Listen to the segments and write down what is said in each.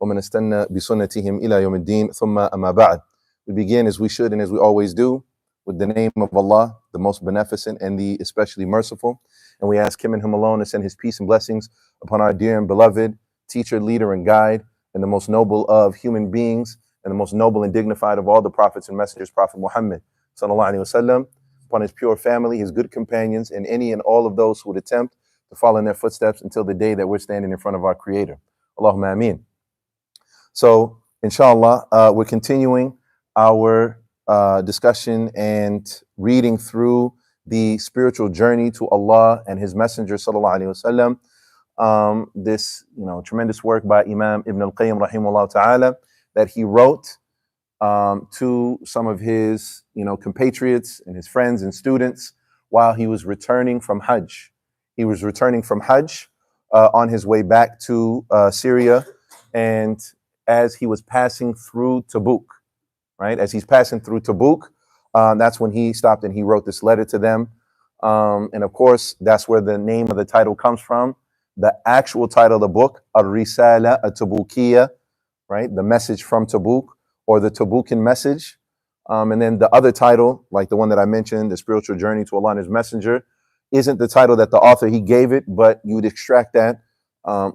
ومن استنى بسنتهم إلى يوم الدين ثم أما بعد. We begin as we should and as we always do with the name of Allah, the most beneficent and the especially merciful. And we ask Him and Him alone to send His peace and blessings upon our dear and beloved teacher, leader, and guide, and the most noble of human beings, and the most noble and dignified of all the prophets and messengers, Prophet Muhammad, sallallahu alaihi wasallam, upon his pure family, his good companions, and any and all of those who would attempt to follow in their footsteps until the day that we're standing in front of our Creator. Allahumma ameen. So, inshallah, we're continuing our discussion and reading through the spiritual journey to Allah and His Messenger, sallallahu alaihi wasallam. This, tremendous work by Imam Ibn Al-Qayyim, rahimahullah ta'ala, that he wrote to some of his, compatriots and his friends and students while he was returning from Hajj. He was returning from Hajj on his way back to Syria, and as he was passing through Tabuk, right? As he's passing through Tabuk, that's when he stopped and he wrote this letter to them. And of course, that's where the name of the title comes from. The actual title of the book, Ar-Risala At-Tabukiyya, right? The message from Tabuk, or the Tabukan message. And then the other title, like the one that I mentioned, The Spiritual Journey to Allah and His Messenger, isn't the title that the author, he gave it, but you would extract that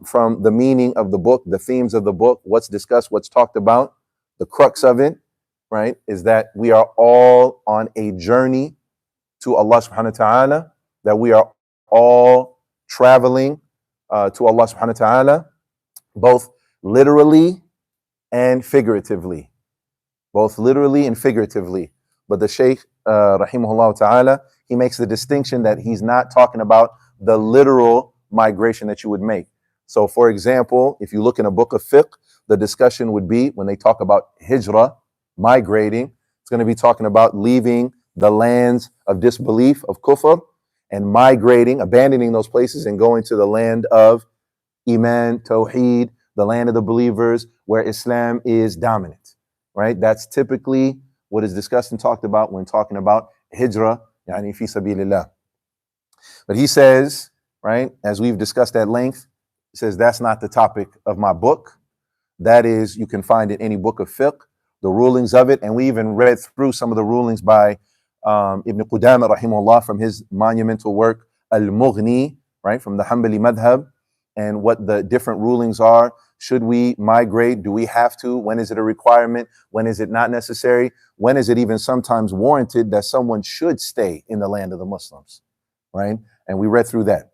from the meaning of the book, the themes of the book, what's discussed, what's talked about. The crux of it, right, is that we are all on a journey to Allah subhanahu wa ta'ala, that we are all traveling to Allah subhanahu wa ta'ala, both literally and figuratively. Both literally and figuratively. But the Shaykh, rahimahullah ta'ala, he makes the distinction that he's not talking about the literal migration that you would make. So, for example, if you look in a book of fiqh, the discussion would be, when they talk about hijrah, migrating, it's going to be talking about leaving the lands of disbelief, of kufr, and migrating, abandoning those places and going to the land of iman, tawheed, the land of the believers, where Islam is dominant, right? That's typically what is discussed and talked about when talking about hijrah, yani fi sabilillah. But he says, right, as we've discussed at length, he says that's not the topic of my book. That is, you can find in any book of fiqh, the rulings of it. And we even read through some of the rulings by Ibn Qudama, rahimahullah, from his monumental work, Al-Mughni, right, from the Hanbali madhab, and what the different rulings are. Should we migrate? Do we have to? When is it a requirement? When is it not necessary? When is it even sometimes warranted that someone should stay in the land of the Muslims, right? And we read through that.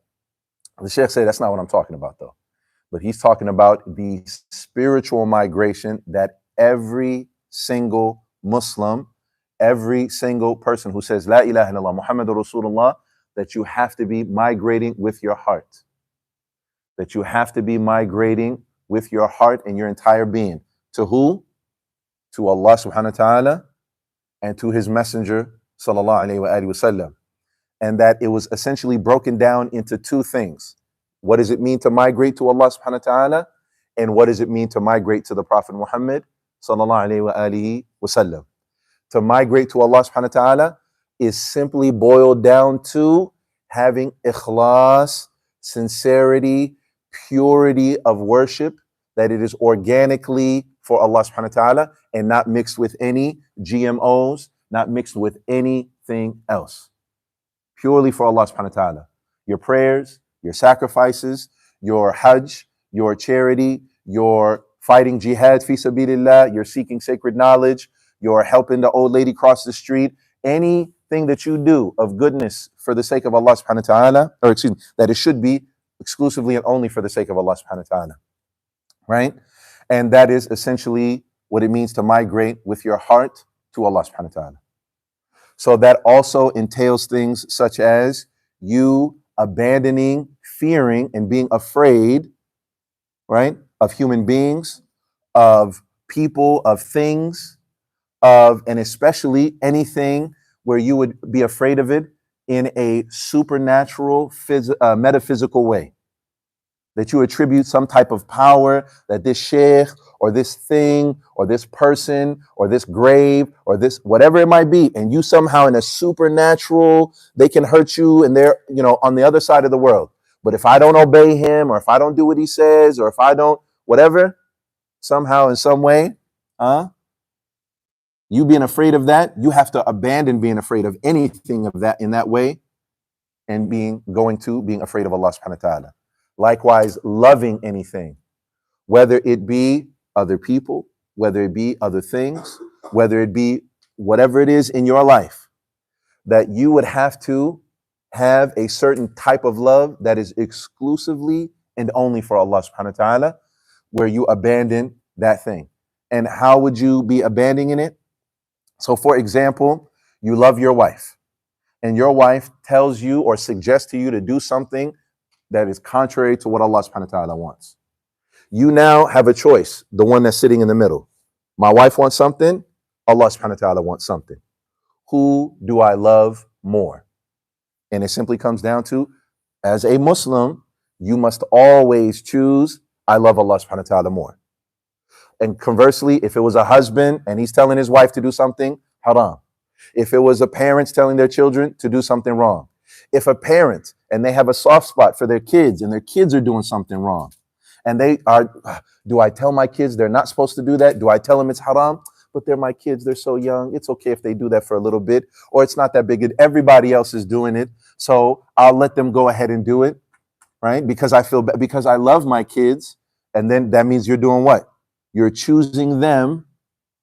The Sheikh said that's not what I'm talking about, though. But he's talking about the spiritual migration that every single Muslim, every single person who says La ilaha illallah Muhammadur Rasulullah, that you have to be migrating with your heart. That you have to be migrating with your heart and your entire being. To who? To Allah subhanahu wa ta'ala and to His Messenger sallallahu alayhi wa sallam. And that it was essentially broken down into two things. What does it mean to migrate to Allah subhanahu wa ta'ala? And what does it mean to migrate to the Prophet Muhammad sallallahu alayhi wa sallam? To migrate to Allah subhanahu wa ta'ala is simply boiled down to having ikhlas, sincerity, purity of worship, that it is organically for Allah subhanahu wa ta'ala and not mixed with any GMOs, not mixed with anything else. Purely for Allah subhanahu wa ta'ala. Your prayers, your sacrifices, your hajj, your charity, your fighting jihad fi sabilillah, your seeking sacred knowledge, your helping the old lady cross the street, anything that you do of goodness for the sake of Allah subhanahu wa ta'ala, or excuse me, that it should be exclusively and only for the sake of Allah subhanahu wa ta'ala, right? And that is essentially what it means to migrate with your heart to Allah subhanahu wa ta'ala. So that also entails things such as you abandoning, fearing, and being afraid, right, of human beings, of people, of things, of, and especially anything where you would be afraid of it in a supernatural, metaphysical way. That you attribute some type of power that this sheikh or this thing or this person or this grave or this whatever it might be, and you somehow in a supernatural, they can hurt you and they're, on the other side of the world. But if I don't obey him, or if I don't do what he says, or if I don't, whatever, somehow, in some way, you being afraid of that, you have to abandon being afraid of anything of that in that way and being afraid of Allah subhanahu wa ta'ala. Likewise, loving anything, whether it be other people, whether it be other things, whether it be whatever it is in your life, that you would have to have a certain type of love that is exclusively and only for Allah subhanahu wa ta'ala, where you abandon that thing. And how would you be abandoning it? So for example, you love your wife and your wife tells you or suggests to you to do something that is contrary to what Allah subhanahu wa ta'ala wants. You now have a choice, the one that's sitting in the middle. My wife wants something, Allah subhanahu wa ta'ala wants something. Who do I love more? And it simply comes down to, as a Muslim, you must always choose, I love Allah subhanahu wa ta'ala more. And conversely, if it was a husband and he's telling his wife to do something, haram. If it was a parents telling their children to do something wrong. If a parent and they have a soft spot for their kids and their kids are doing something wrong, and they are, do I tell my kids they're not supposed to do that? Do I tell them it's haram? But they're my kids, they're so young. It's okay if they do that for a little bit, or it's not that big. Everybody else is doing it, so I'll let them go ahead and do it, right? Because because I love my kids, and then that means you're doing what? You're choosing them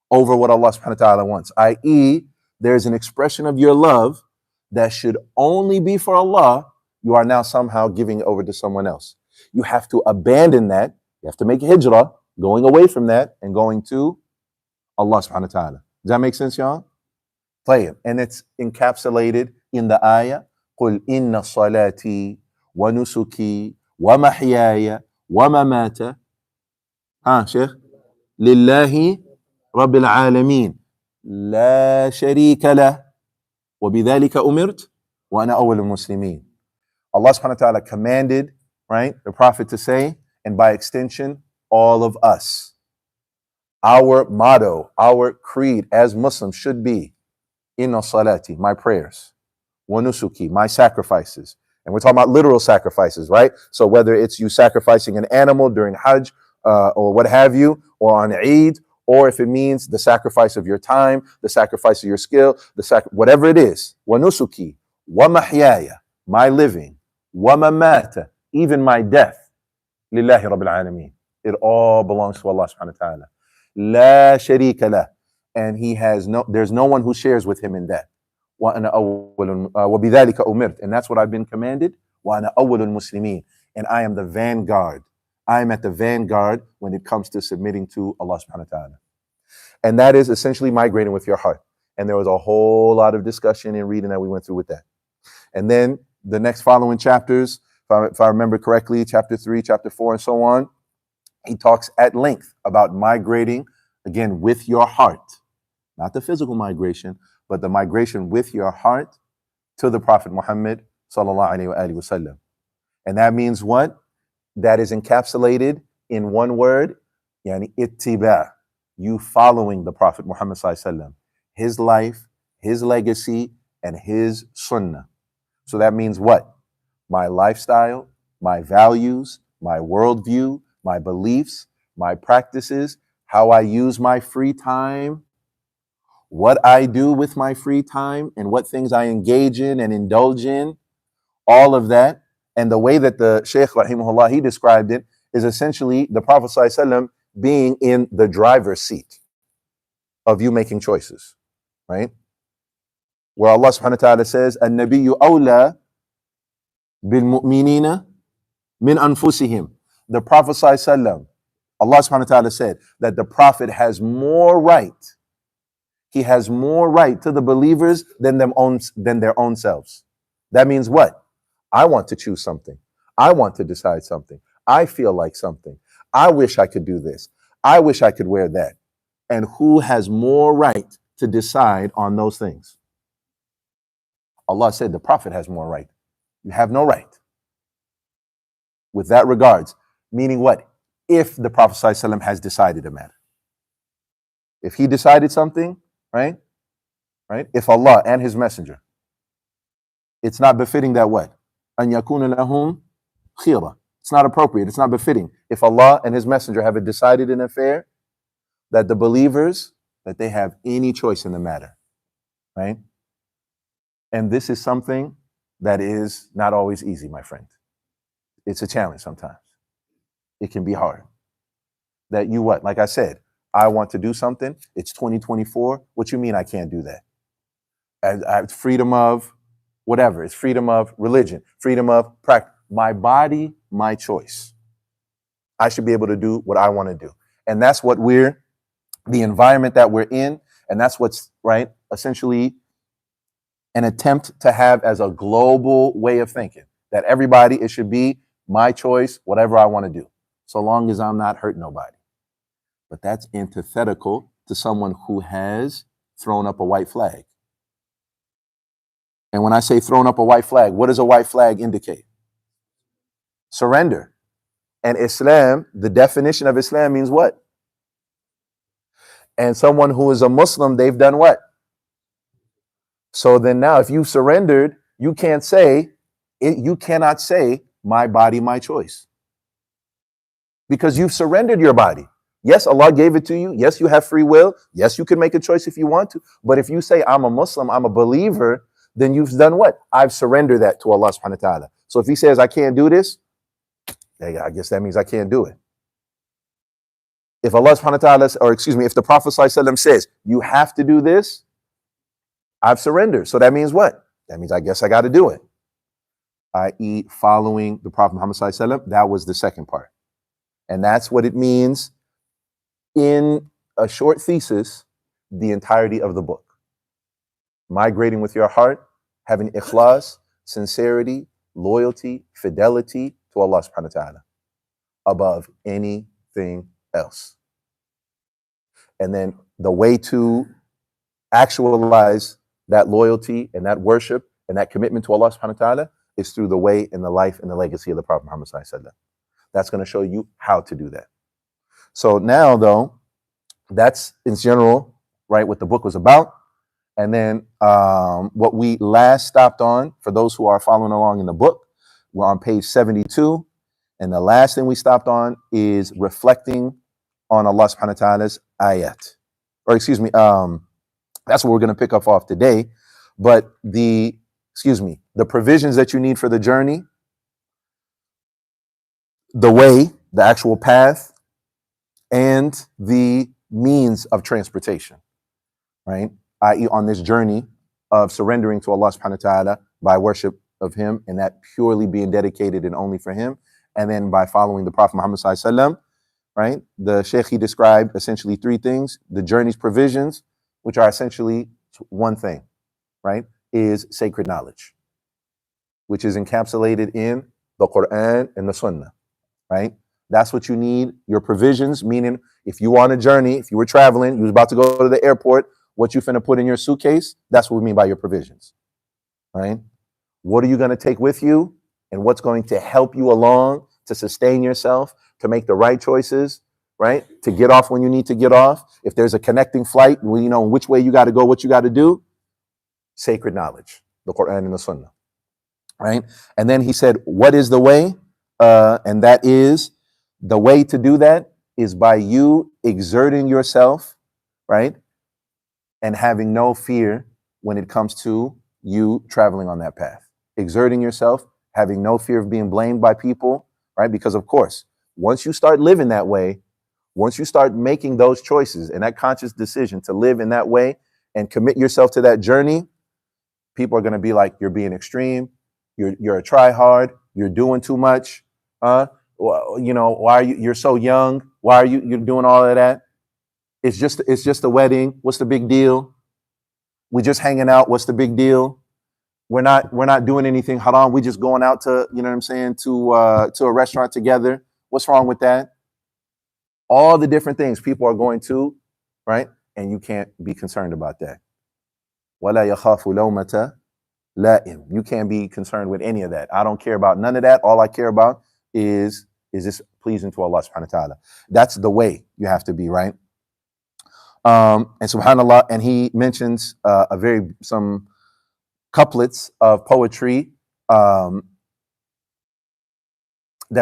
over what Allah subhanahu wa ta'ala wants, i.e., there's an expression of your love that should only be for Allah. You are now somehow giving it over to someone else. You have to abandon that. You have to make hijrah, going away from that and going to Allah subhanahu wa ta'ala. Does that make sense, y'all? طيب. And it's encapsulated in the ayah, قُلْ إِنَّ صَلَاتِي وَنُسُكِي وَمَحْيَايَ وَمَمَاتَ شيخ لله رب العالمين لا شريك له وبذلك أمرت وأنا أول المسلمين. Allah subhanahu wa ta'ala commanded, right, the Prophet to say, and by extension, all of us. Our motto, our creed as Muslims should be, inna salati, my prayers, wa nusuki, my sacrifices. And we're talking about literal sacrifices, right? So whether it's you sacrificing an animal during Hajj or what have you, or on Eid, or if it means the sacrifice of your time, the sacrifice of your skill, whatever it is, wa nusuki, wa mahyaya, my living, wa mamata, even my death, lillahi rabbil alameen. It all belongs to Allah subhanahu wa ta'ala. La sharika lah. And there's no one who shares with him in that. Wa ana awwalun wa bidhalika umirt. And that's what I've been commanded. Wa ana awwalul muslimin. And I am the vanguard. I am at the vanguard when it comes to submitting to Allah subhanahu wa ta'ala. And that is essentially migrating with your heart. And there was a whole lot of discussion and reading that we went through with that. And then the next following chapters, if I remember correctly, chapter 3, chapter 4, and so on, he talks at length about migrating, again, with your heart. Not the physical migration, but the migration with your heart to the Prophet Muhammad sallallahu alaihi wasallam. And that means what? That is encapsulated in one word, yani ittiba, you following the Prophet Muhammad sallallahu alaihi wasallam, his life, his legacy, and his sunnah. So that means what? My lifestyle, my values, my worldview, my beliefs, my practices, how I use my free time, what I do with my free time, and what things I engage in and indulge in, all of that. And the way that the Shaykh rahimahullah, he described it, is essentially the Prophet sallallahu alaihi wasallam being in the driver's seat of you making choices, right? Where Allah subhanahu wa ta'ala says, "An-nabiyyu awla bil mu'minina min anfusihim." The Prophet sallallahu alaihi wasallam, Allah subhanahu wa ta'ala said that the Prophet has more right. He has more right to the believers than their own selves. That means what? I want to choose something. I want to decide something. I feel like something. I wish I could do this. I wish I could wear that. And who has more right to decide on those things? Allah said the Prophet has more right. You have no right. With that regards, meaning what? If the Prophet ﷺ has decided a matter. If he decided something, right? If Allah and his messenger, it's not befitting that what? أَنْ يَكُونَ لَهُمْ خِيرًا. It's not appropriate. It's not befitting. If Allah and his messenger have decided an affair, that the believers, that they have any choice in the matter, right? And this is something that is not always easy, my friend. It's a challenge sometimes. It can be hard. That you what? Like I said, I want to do something. It's 2024. What you mean I can't do that? Freedom of whatever. It's freedom of religion, freedom of practice. My body, my choice. I should be able to do what I want to do. And that's what the environment that we're in, and that's what's, right, essentially an attempt to have as a global way of thinking. That everybody, it should be my choice, whatever I want to do, so long as I'm not hurting nobody. But that's antithetical to someone who has thrown up a white flag. And when I say thrown up a white flag, what does a white flag indicate? Surrender. And Islam, the definition of Islam means what? And someone who is a Muslim, they've done what? So then now, if you surrendered, you cannot say, my body, my choice. Because you've surrendered your body. Yes, Allah gave it to you. Yes, you have free will. Yes, you can make a choice if you want to. But if you say, I'm a Muslim, I'm a believer, then you've done what? I've surrendered that to Allah subhanahu wa ta'ala. So if he says, I can't do this, I guess that means I can't do it. If Allah subhanahu wa ta'ala, if the Prophet sallallahu alaihi wasallam says, you have to do this, I've surrendered. So that means what? That means I guess I got to do it. I.e., following the Prophet Muhammad sallallahu alaihi wasallam. That was the second part. And that's what it means in a short thesis, the entirety of the book. Migrating with your heart, having ikhlas, sincerity, loyalty, fidelity to Allah subhanahu wa ta'ala above anything else. And then the way to actualize that loyalty and that worship and that commitment to Allah subhanahu wa ta'ala is through the way and the life and the legacy of the Prophet Muhammad sallallahu alaihi wasallam. That's going to show you how to do that. So now, though, that's in general, right, what the book was about. And then what we last stopped on, for those who are following along in the book, we're on page 72. And the last thing we stopped on is reflecting on Allah subhanahu wa ta'ala's ayat. Or excuse me, that's what we're going to pick up off today. But the provisions that you need for the journey, the way, the actual path, and the means of transportation, right? I.e., on this journey of surrendering to Allah subhanahu wa ta'ala by worship of him, and that purely being dedicated and only for him, and then by following the Prophet Muhammad sallallahu alaihi wasallam, right? The Shaykh, he described essentially three things. The journey's provisions, which are essentially one thing, right, is sacred knowledge, which is encapsulated in the Quran and the Sunnah, right? That's what you need. Your provisions, meaning if you were on a journey, if you were traveling, you was about to go to the airport, what you finna put in your suitcase, that's what we mean by your provisions, right? What are you going to take with you, and what's going to help you along to sustain yourself, to make the right choices, right? To get off when you need to get off. If there's a connecting flight, you know which way you got to go, what you got to do. Sacred knowledge, the Quran and the Sunnah, right? And then he said, what is the way? And that is, the way to do that is by you exerting yourself, right? And having no fear when it comes to you traveling on that path. Exerting yourself, having no fear of being blamed by people, right? Because of course, once you start living that way, once you start making those choices and that conscious decision to live in that way and commit yourself to that journey, people are going to be like, you're being extreme, you're a try hard, you're doing too much, why are you're so young, why are you're doing all of that? It's just a wedding, what's the big deal? We just hanging out, what's the big deal? We're not doing anything haram, we just going out to, you know what I'm saying, to a restaurant together. What's wrong with that? All the different things people are going to, right? And you can't be concerned about that. وَلَا يَخَافُ لَوْمَةَ لَائِمٍ. You can't be concerned with any of that. I don't care about none of that. All I care about is this pleasing to Allah subhanahu wa ta'ala. That's the way you have to be, right? And subhanAllah, and he mentions some couplets of poetry that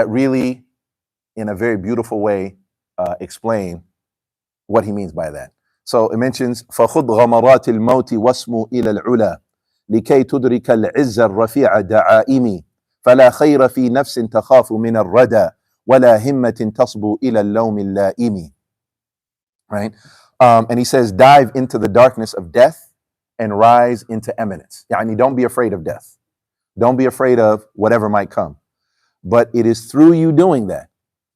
really, in a very beautiful way, explain what he means by that. So it mentions فَخُذْ غَمَرَاتِ الْمَوْتِ وَاسْمُ إِلَى الْعُلَى لكي تدرك العز الرفيع دعائم فلا خير في نفس تخاف من الردى ولا همة تصبو إلى اللوم اللائم. Right? And he says, dive into the darkness of death and rise into eminence. Yani, don't be afraid of death. Don't be afraid of whatever might come. But it is through you doing that,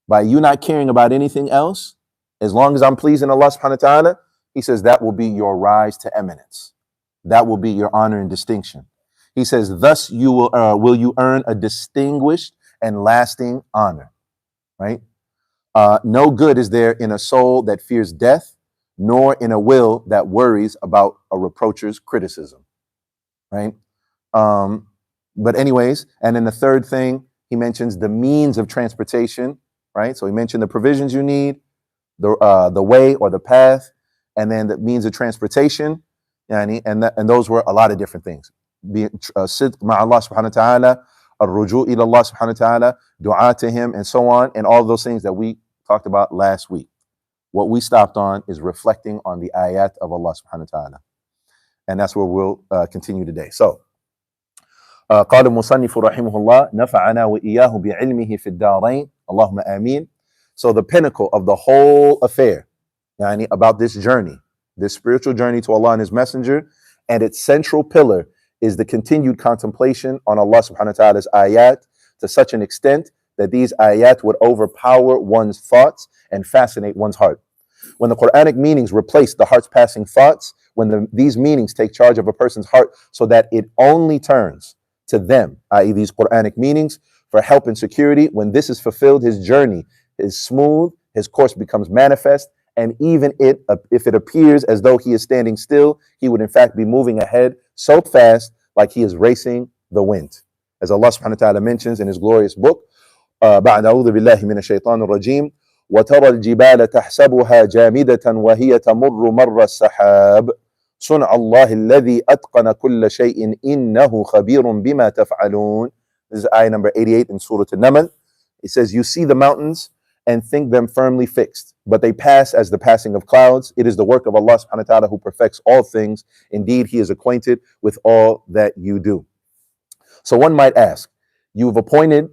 by you not caring about anything else, as long as I'm pleasing Allah subhanahu wa ta'ala, he says that will be your rise to eminence. That will be your honor and distinction. He says, thus you will you earn a distinguished and lasting honor, right? No good is there in a soul that fears death, nor in a will that worries about a reproacher's criticism, right? But anyways, and then the third thing, he mentions the means of transportation, right? So he mentioned the provisions you need, the way or the path, and then the means of transportation, and those were a lot of different things. Sidq ma'Allah subhanahu wa ta'ala, ar-ruju' ila Allah subhanahu wa ta'ala, dua to him, and so on, and all those things that we talked about last week. What we stopped on is reflecting on the ayat of Allah subhanahu wa ta'ala. And that's where we'll continue today. So, قال المصنف رحمه الله نفعنا وإياه بعلمه في الدارين اللهم آمين. So the pinnacle of the whole affair, about this journey, this spiritual journey to Allah and His Messenger, and its central pillar is the continued contemplation on Allah subhanahu wa ta'ala's ayat to such an extent that these ayat would overpower one's thoughts and fascinate one's heart. When the Quranic meanings replace the heart's passing thoughts, when these meanings take charge of a person's heart so that it only turns to them, i.e. these Quranic meanings, for help and security, when this is fulfilled, his journey is smooth, his course becomes manifest, and even if it appears as though he is standing still, he would in fact be moving ahead so fast like he is racing the wind. As Allah subhanahu wa ta'ala mentions in his glorious book, بعد أعوذ بالله من الشيطان الرجيم وترى الجبال تحسبها جامدة وهي تمر مر السحاب صنع الله الذي أتقن كل شيء إنه خبير بما تفعلون. This is ayah number 88 in Surah An-Naml. It says, you see the mountains and think them firmly fixed, but they pass as the passing of clouds. It is the work of Allah subhanahu wa ta'ala who perfects all things. Indeed, He is acquainted with all that you do. So one might ask, you've pointed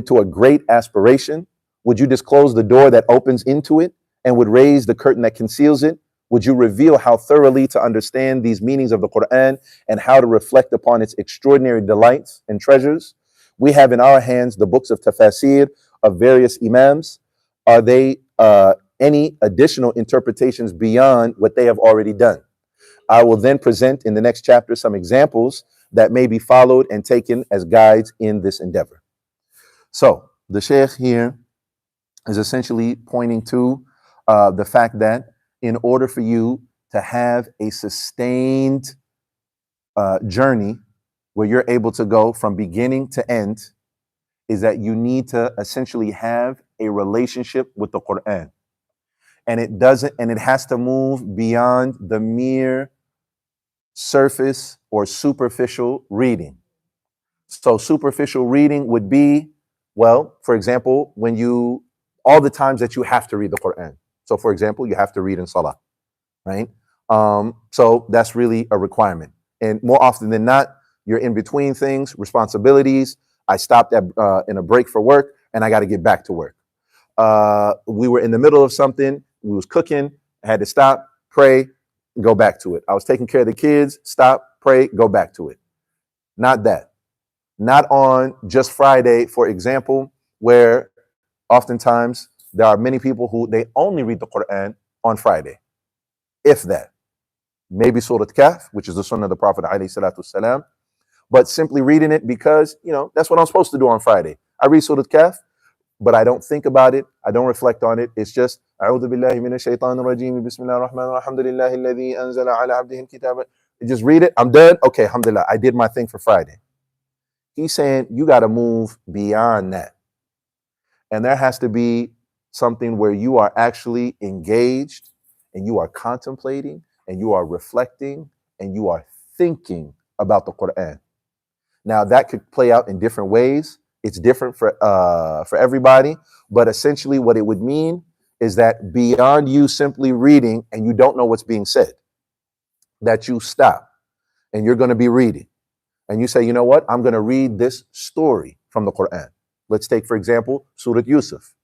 to a great aspiration. Would you disclose the door that opens into it and would raise the curtain that conceals it? Would you reveal how thoroughly to understand these meanings of the Quran and how to reflect upon its extraordinary delights and treasures? We have in our hands the books of tafasir of various imams. Are they any additional interpretations beyond what they have already done? I will then present in the next chapter some examples that may be followed and taken as guides in this endeavor. So the Shaykh here is essentially pointing to the fact that in order for you to have a sustained journey where you're able to go from beginning to end, is that you need to essentially have a relationship with the Quran. And it has to move beyond the mere surface or superficial reading. So superficial reading would be, well, for example, all the times that you have to read the Quran. So for example, you have to read in Salah, right? So that's really a requirement. And more often than not, you're in between things, responsibilities. I stopped in a break for work and I got to get back to work. We were in the middle of something. We was cooking. I had to stop, pray, go back to it. I was taking care of the kids. Stop, pray, go back to it. Not that. Not on just Friday, for example, where oftentimes there are many people who they only read the Quran on Friday. If that. Maybe Surah Kahf, which is the Sunnah of the Prophet ﷺ, but simply reading it because, that's what I'm supposed to do on Friday. I read Surah Kahf, but I don't think about it. I don't reflect on it. It's just, أعوذ بالله من الشيطان الرجيم بسم الله الرحمن الرحيم الحمد لله الذي أنزل على عبده الكتاب. Just read it. I'm done. Okay, alhamdulillah. I did my thing for Friday. He's saying you got to move beyond that. And there has to be something where you are actually engaged and you are contemplating and you are reflecting and you are thinking about the Quran. Now that could play out in different ways. It's different for everybody, but essentially what it would mean is that beyond you simply reading and you don't know what's being said, that you stop and you're going to be reading and you say, you know what, I'm going to read this story from the Quran. Let's take, for example, Surah Yusuf.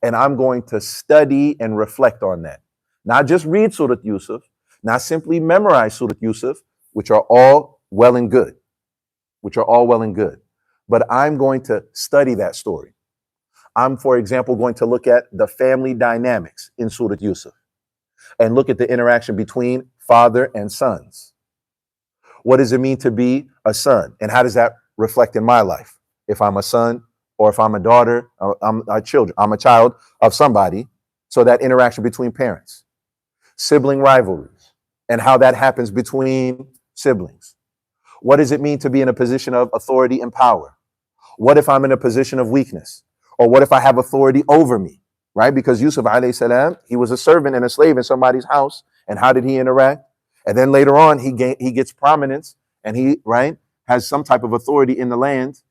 And I'm going to study and reflect on that. Not just read Surah Yusuf, not simply memorize Surah Yusuf, which are all well and good, but I'm going to study that story. I'm, for example, going to look at the family dynamics in Surah Yusuf and look at the interaction between father and sons. What does it mean to be a son? And how does that reflect in my life? If I'm a son or if I'm a daughter, I'm a child of somebody. So that interaction between parents, sibling rivalries, and how that happens between siblings. What does it mean to be in a position of authority and power? What if I'm in a position of weakness? Or what if I have authority over me, right? Because Yusuf alayhi salam, he was a servant and a slave in somebody's house. And how did he interact? And then later on, he gets prominence and he, right, has some type of authority in the land.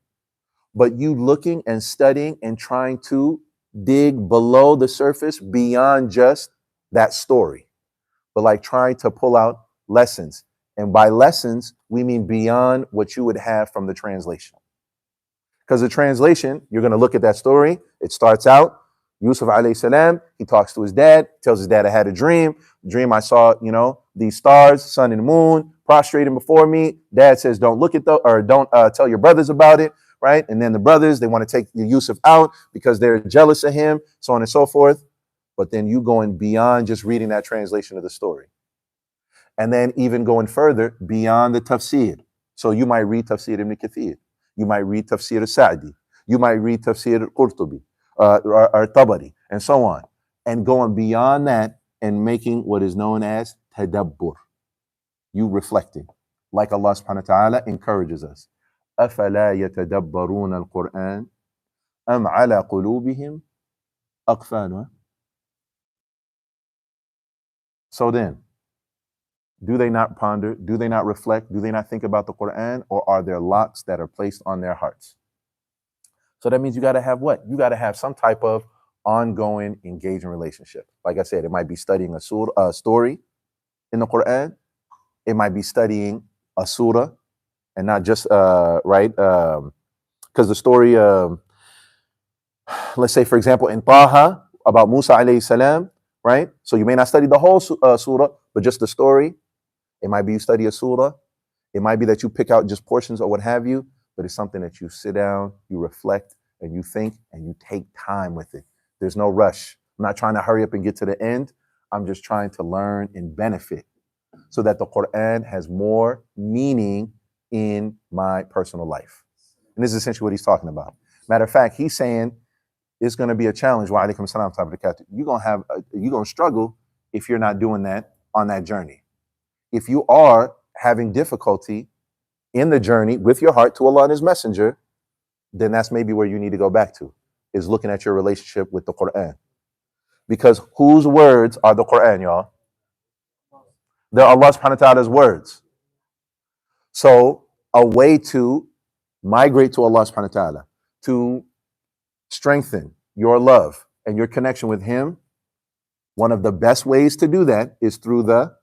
But you looking and studying and trying to dig below the surface beyond just that story, but like trying to pull out lessons. And by lessons, we mean beyond what you would have from the translation. Because the translation, you're going to look at that story. It starts out, Yusuf alayhi salam, he talks to his dad, tells his dad, I had a dream. Dream, I saw, these stars, sun and moon, prostrating before me. Dad says, don't look at don't tell your brothers about it, right? And then the brothers, they want to take Yusuf out because they're jealous of him, so on and so forth. But then you going beyond just reading that translation of the story. And then even going further beyond the tafsir. So you might read Tafsir ibn Kathir. You might read Tafsir al-Sa'di. You might read Tafsir al-Qurtubi or Tabari and so on. And going beyond that and making what is known as tadabbur. You reflecting. Like Allah subhanahu wa ta'ala encourages us. أَفَلَا يَتَدَبَّرُونَ الْقُرْآنَ أَمْ عَلَى قُلُوبِهِمْ أَقْفَالُهَا. So then, do they not ponder? Do they not reflect? Do they not think about the Quran? Or are there locks that are placed on their hearts? So that means you got to have what? You got to have some type of ongoing, engaging relationship. Like I said, it might be studying a story in the Quran. It might be studying a surah and not just, right? Because the story, let's say, for example, in Taha about Musa alayhi salam, right? So you may not study the whole surah, but just the story. It might be you study a surah. It might be that you pick out just portions or what have you, but it's something that you sit down, you reflect, and you think, and you take time with it. There's no rush. I'm not trying to hurry up and get to the end. I'm just trying to learn and benefit so that the Quran has more meaning in my personal life. And this is essentially what he's talking about. Matter of fact, he's saying it's going to be a challenge. Wa alaikum salam wa barakatuh. You're going to struggle if you're not doing that on that journey. If you are having difficulty in the journey with your heart to Allah and His Messenger, then that's maybe where you need to go back to, is looking at your relationship with the Quran. Because whose words are the Quran, y'all? They're Allah subhanahu wa ta'ala's words. So a way to migrate to Allah subhanahu wa ta'ala, to strengthen your love and your connection with Him, one of the best ways to do that is through the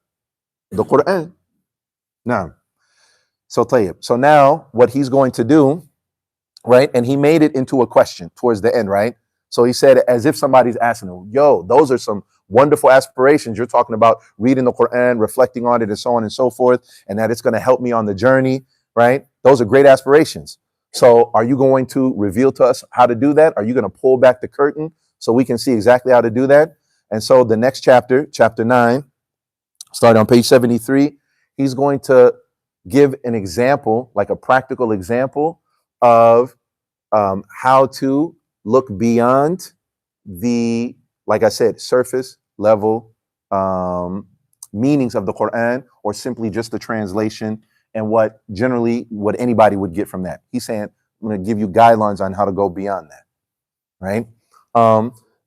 Quran. Now, so tayyib. So now what he's going to do, right? And he made it into a question towards the end, right? So he said, as if somebody's asking him, yo, those are some wonderful aspirations. You're talking about reading the Quran, reflecting on it, and so on and so forth, and that it's going to help me on the journey, right? Those are great aspirations. So are you going to reveal to us how to do that? Are you going to pull back the curtain so we can see exactly how to do that? And so the next chapter, chapter 9, starting on page 73, he's going to give an example, like a practical example of how to look beyond the, like I said, surface level meanings of the Quran, or simply just the translation and what anybody would get from that. He's saying, I'm going to give you guidelines on how to go beyond that, right?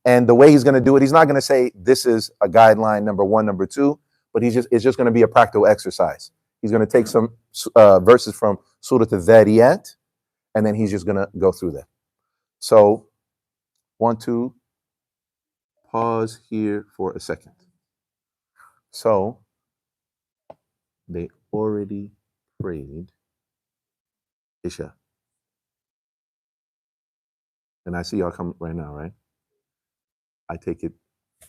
And the way he's going to do it, he's not going to say this is a guideline number 1, number 2, but it's just going to be a practical exercise. He's going to take some verses from Surah Al-Dhariyat, and then he's just going to go through that. So 1, 2, pause here for a second. So they already prayed Isha. And I see y'all come right now, right? I take it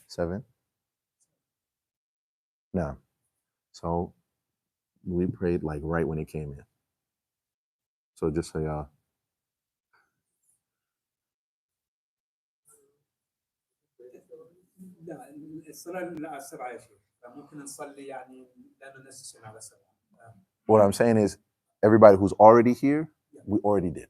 7. No. So we prayed like right when it came in. So just so y'all. لا الصلاة على 7 يا شيخ فممكن نصلي يعني لأنه نسينا على 7. What I'm saying is everybody who's already here, we already did.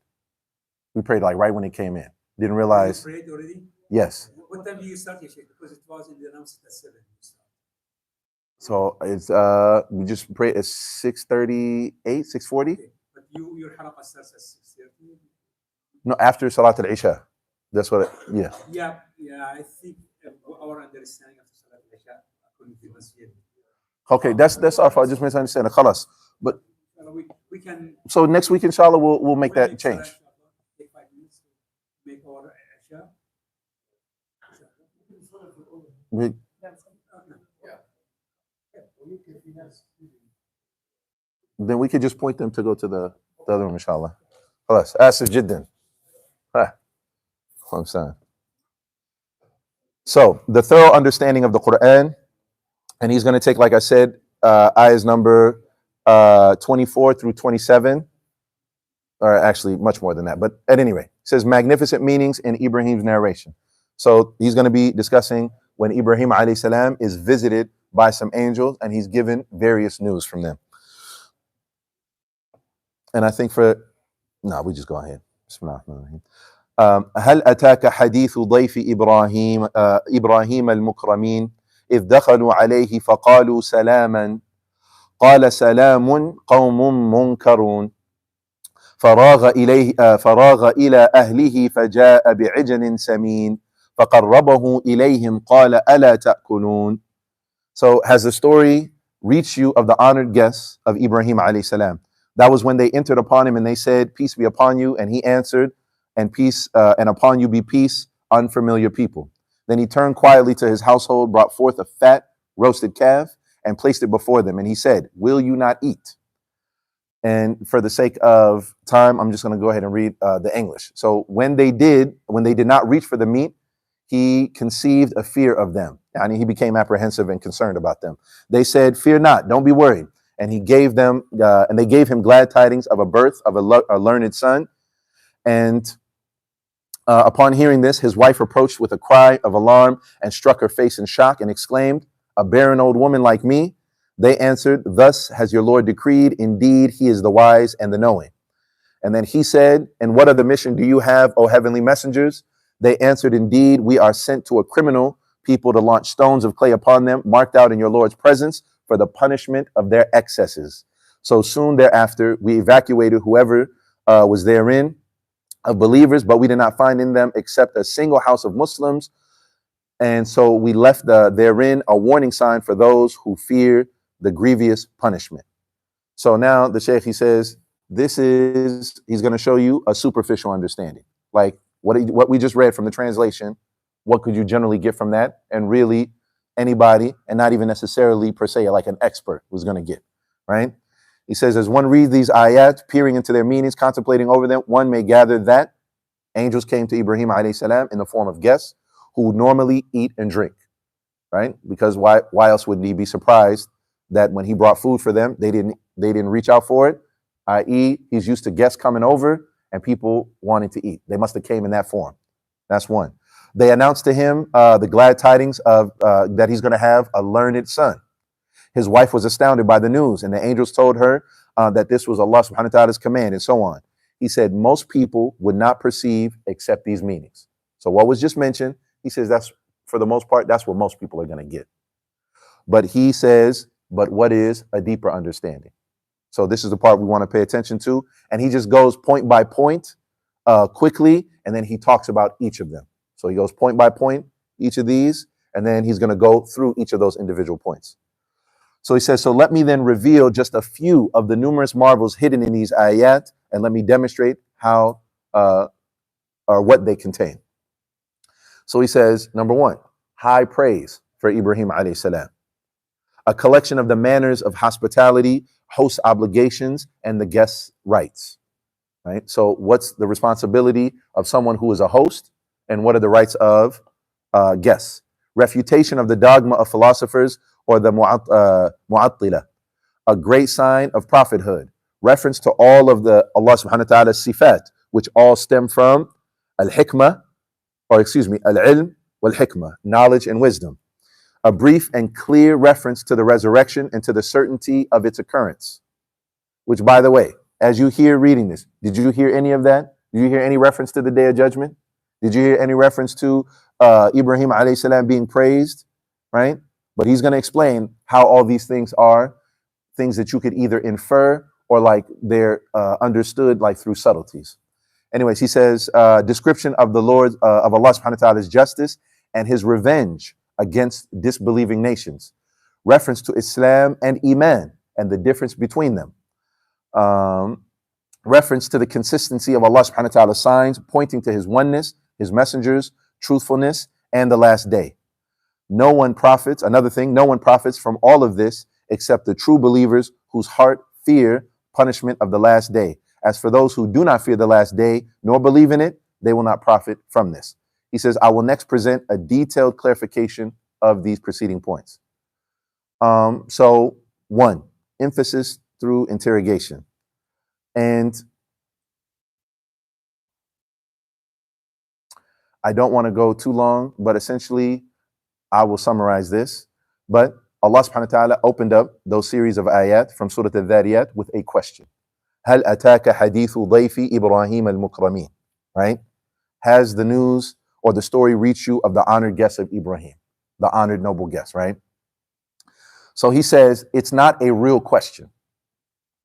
We prayed like right when it came in. Didn't realize. You prayed already? Yes. What time do you start, ya Sheikh? Because it was in the announcement at 7. So it's we just prayed at 6:38, 6:40. Okay. But your halaqa starts at 6:30. No, after Salat al-Isha. That's what. Yeah. Yeah. I think our understanding of Salat al-Isha according to Masjid. Okay, that's our fault. I just misunderstanding. Khalas. But we can. So next week, inshallah, we'll make that change. Take 5 minutes to make our Isha. Then we could just point them to go to the other room, inshallah. Khalas. Asif jiddan. I'm saying. So the thorough understanding of the Quran, and he's going to take, like I said, ayahs number 24 through 27, or actually much more than that. But at any rate, it says magnificent meanings in Ibrahim's narration. So he's going to be discussing when Ibrahim alayhi salam is visited by some angels and he's given various news from them. And I think we just go ahead. Bismillahirrahmanirrahim. هل أتاك حديث ضيف إبراهيم المكرمين إذ دخلوا عليه فقالوا سلاما قال سلام قوم منكرون فراغ إلى أهله فجاء بعجل سمين فقربه إليهم قال ألا تأكلون. So has the story reached you of the honored guests of Ibrahim alayhi salam? That was when they entered upon him and they said, peace be upon you. And he answered, and peace and upon you be peace, unfamiliar people. Then he turned quietly to his household, brought forth a fat roasted calf and placed it before them. And he said, will you not eat? And for the sake of time, I'm just going to go ahead and read the English. So when they did not reach for the meat, he conceived a fear of them. And he became apprehensive and concerned about them. They said, fear not, don't be worried. And he gave them, and they gave him glad tidings of a birth of a learned son. And upon hearing this, his wife approached with a cry of alarm and struck her face in shock and exclaimed, a barren old woman like me? They answered, thus has your Lord decreed. Indeed, he is the wise and the knowing. And then he said, and what other mission do you have, O heavenly messengers? They answered, indeed, we are sent to a criminal people to launch stones of clay upon them, marked out in your Lord's presence for the punishment of their excesses. So soon thereafter, we evacuated whoever was therein of believers, but we did not find in them except a single house of Muslims. And so we left therein a warning sign for those who fear the grievous punishment. So now the Shaykh, he says, he's going to show you a superficial understanding. Like what we just read from the translation, what could you generally get from that? And really anybody, and not even necessarily per se like an expert, was going to get, right? He says, as one reads these ayat, peering into their meanings, contemplating over them, one may gather that angels came to Ibrahim alayhi salam in the form of guests who would normally eat and drink, right? Because why else would he be surprised that when he brought food for them, they didn't reach out for it, i.e. he's used to guests coming over and people wanting to eat. They must have came in that form. That's one. They announced to him the glad tidings of that he's going to have a learned son. His wife was astounded by the news, and the angels told her that this was Allah subhanahu wa ta'ala's command, and so on. He said most people would not perceive except these meanings. So what was just mentioned, he says that's, for the most part, that's what most people are going to get. But he says, but what is a deeper understanding? So this is the part we want to pay attention to. And he just goes point by point quickly, and then he talks about each of them. So he goes point by point, each of these, and then he's going to go through each of those individual points. So he says, so let me then reveal just a few of the numerous marvels hidden in these ayat, and let me demonstrate how or what they contain. So he says, number one, high praise for Ibrahim alayhi salam. A collection of the manners of hospitality, host obligations, and the guest's rights. Right? So what's the responsibility of someone who is a host, and what are the rights of guests? Refutation of the dogma of philosophers or the mu'attila, a great sign of prophethood. Reference to all of the Allah subhanahu wa ta'ala's sifat, which all stem from al-hikmah, al-ilm wal-hikmah, knowledge and wisdom. A brief and clear reference to the resurrection and to the certainty of its occurrence. Which, by the way, as you hear reading this, did you hear any of that? Did you hear any reference to the Day of Judgment? Did you hear any reference to Ibrahim alayhi salam being praised? Right? But he's going to explain how all these things are things that you could either infer or like they're understood like through subtleties. Anyways, he says, description of the Lord, of Allah subhanahu wa ta'ala's justice and his revenge against disbelieving nations. Reference to Islam and Iman and the difference between them. Reference to the consistency of Allah subhanahu wa ta'ala's signs, pointing to his oneness, his messengers, truthfulness, and the last day. No one profits from all of this except the true believers whose heart fear punishment of the last day. As for those who do not fear the last day nor believe in it, they will not profit from this. He says, I will next present a detailed clarification of these preceding points. So, 1, emphasis through interrogation. And I don't want to go too long, but essentially, I will summarize this. But Allah subhanahu wa ta'ala opened up those series of ayat from Surah Al-Dhariyat with a question. هل أتاك حديث ضيف إبراهيم المكرمين? Right? Has the news or the story reached you of the honored guest of Ibrahim, the honored noble guest, right? So he says it's not a real question.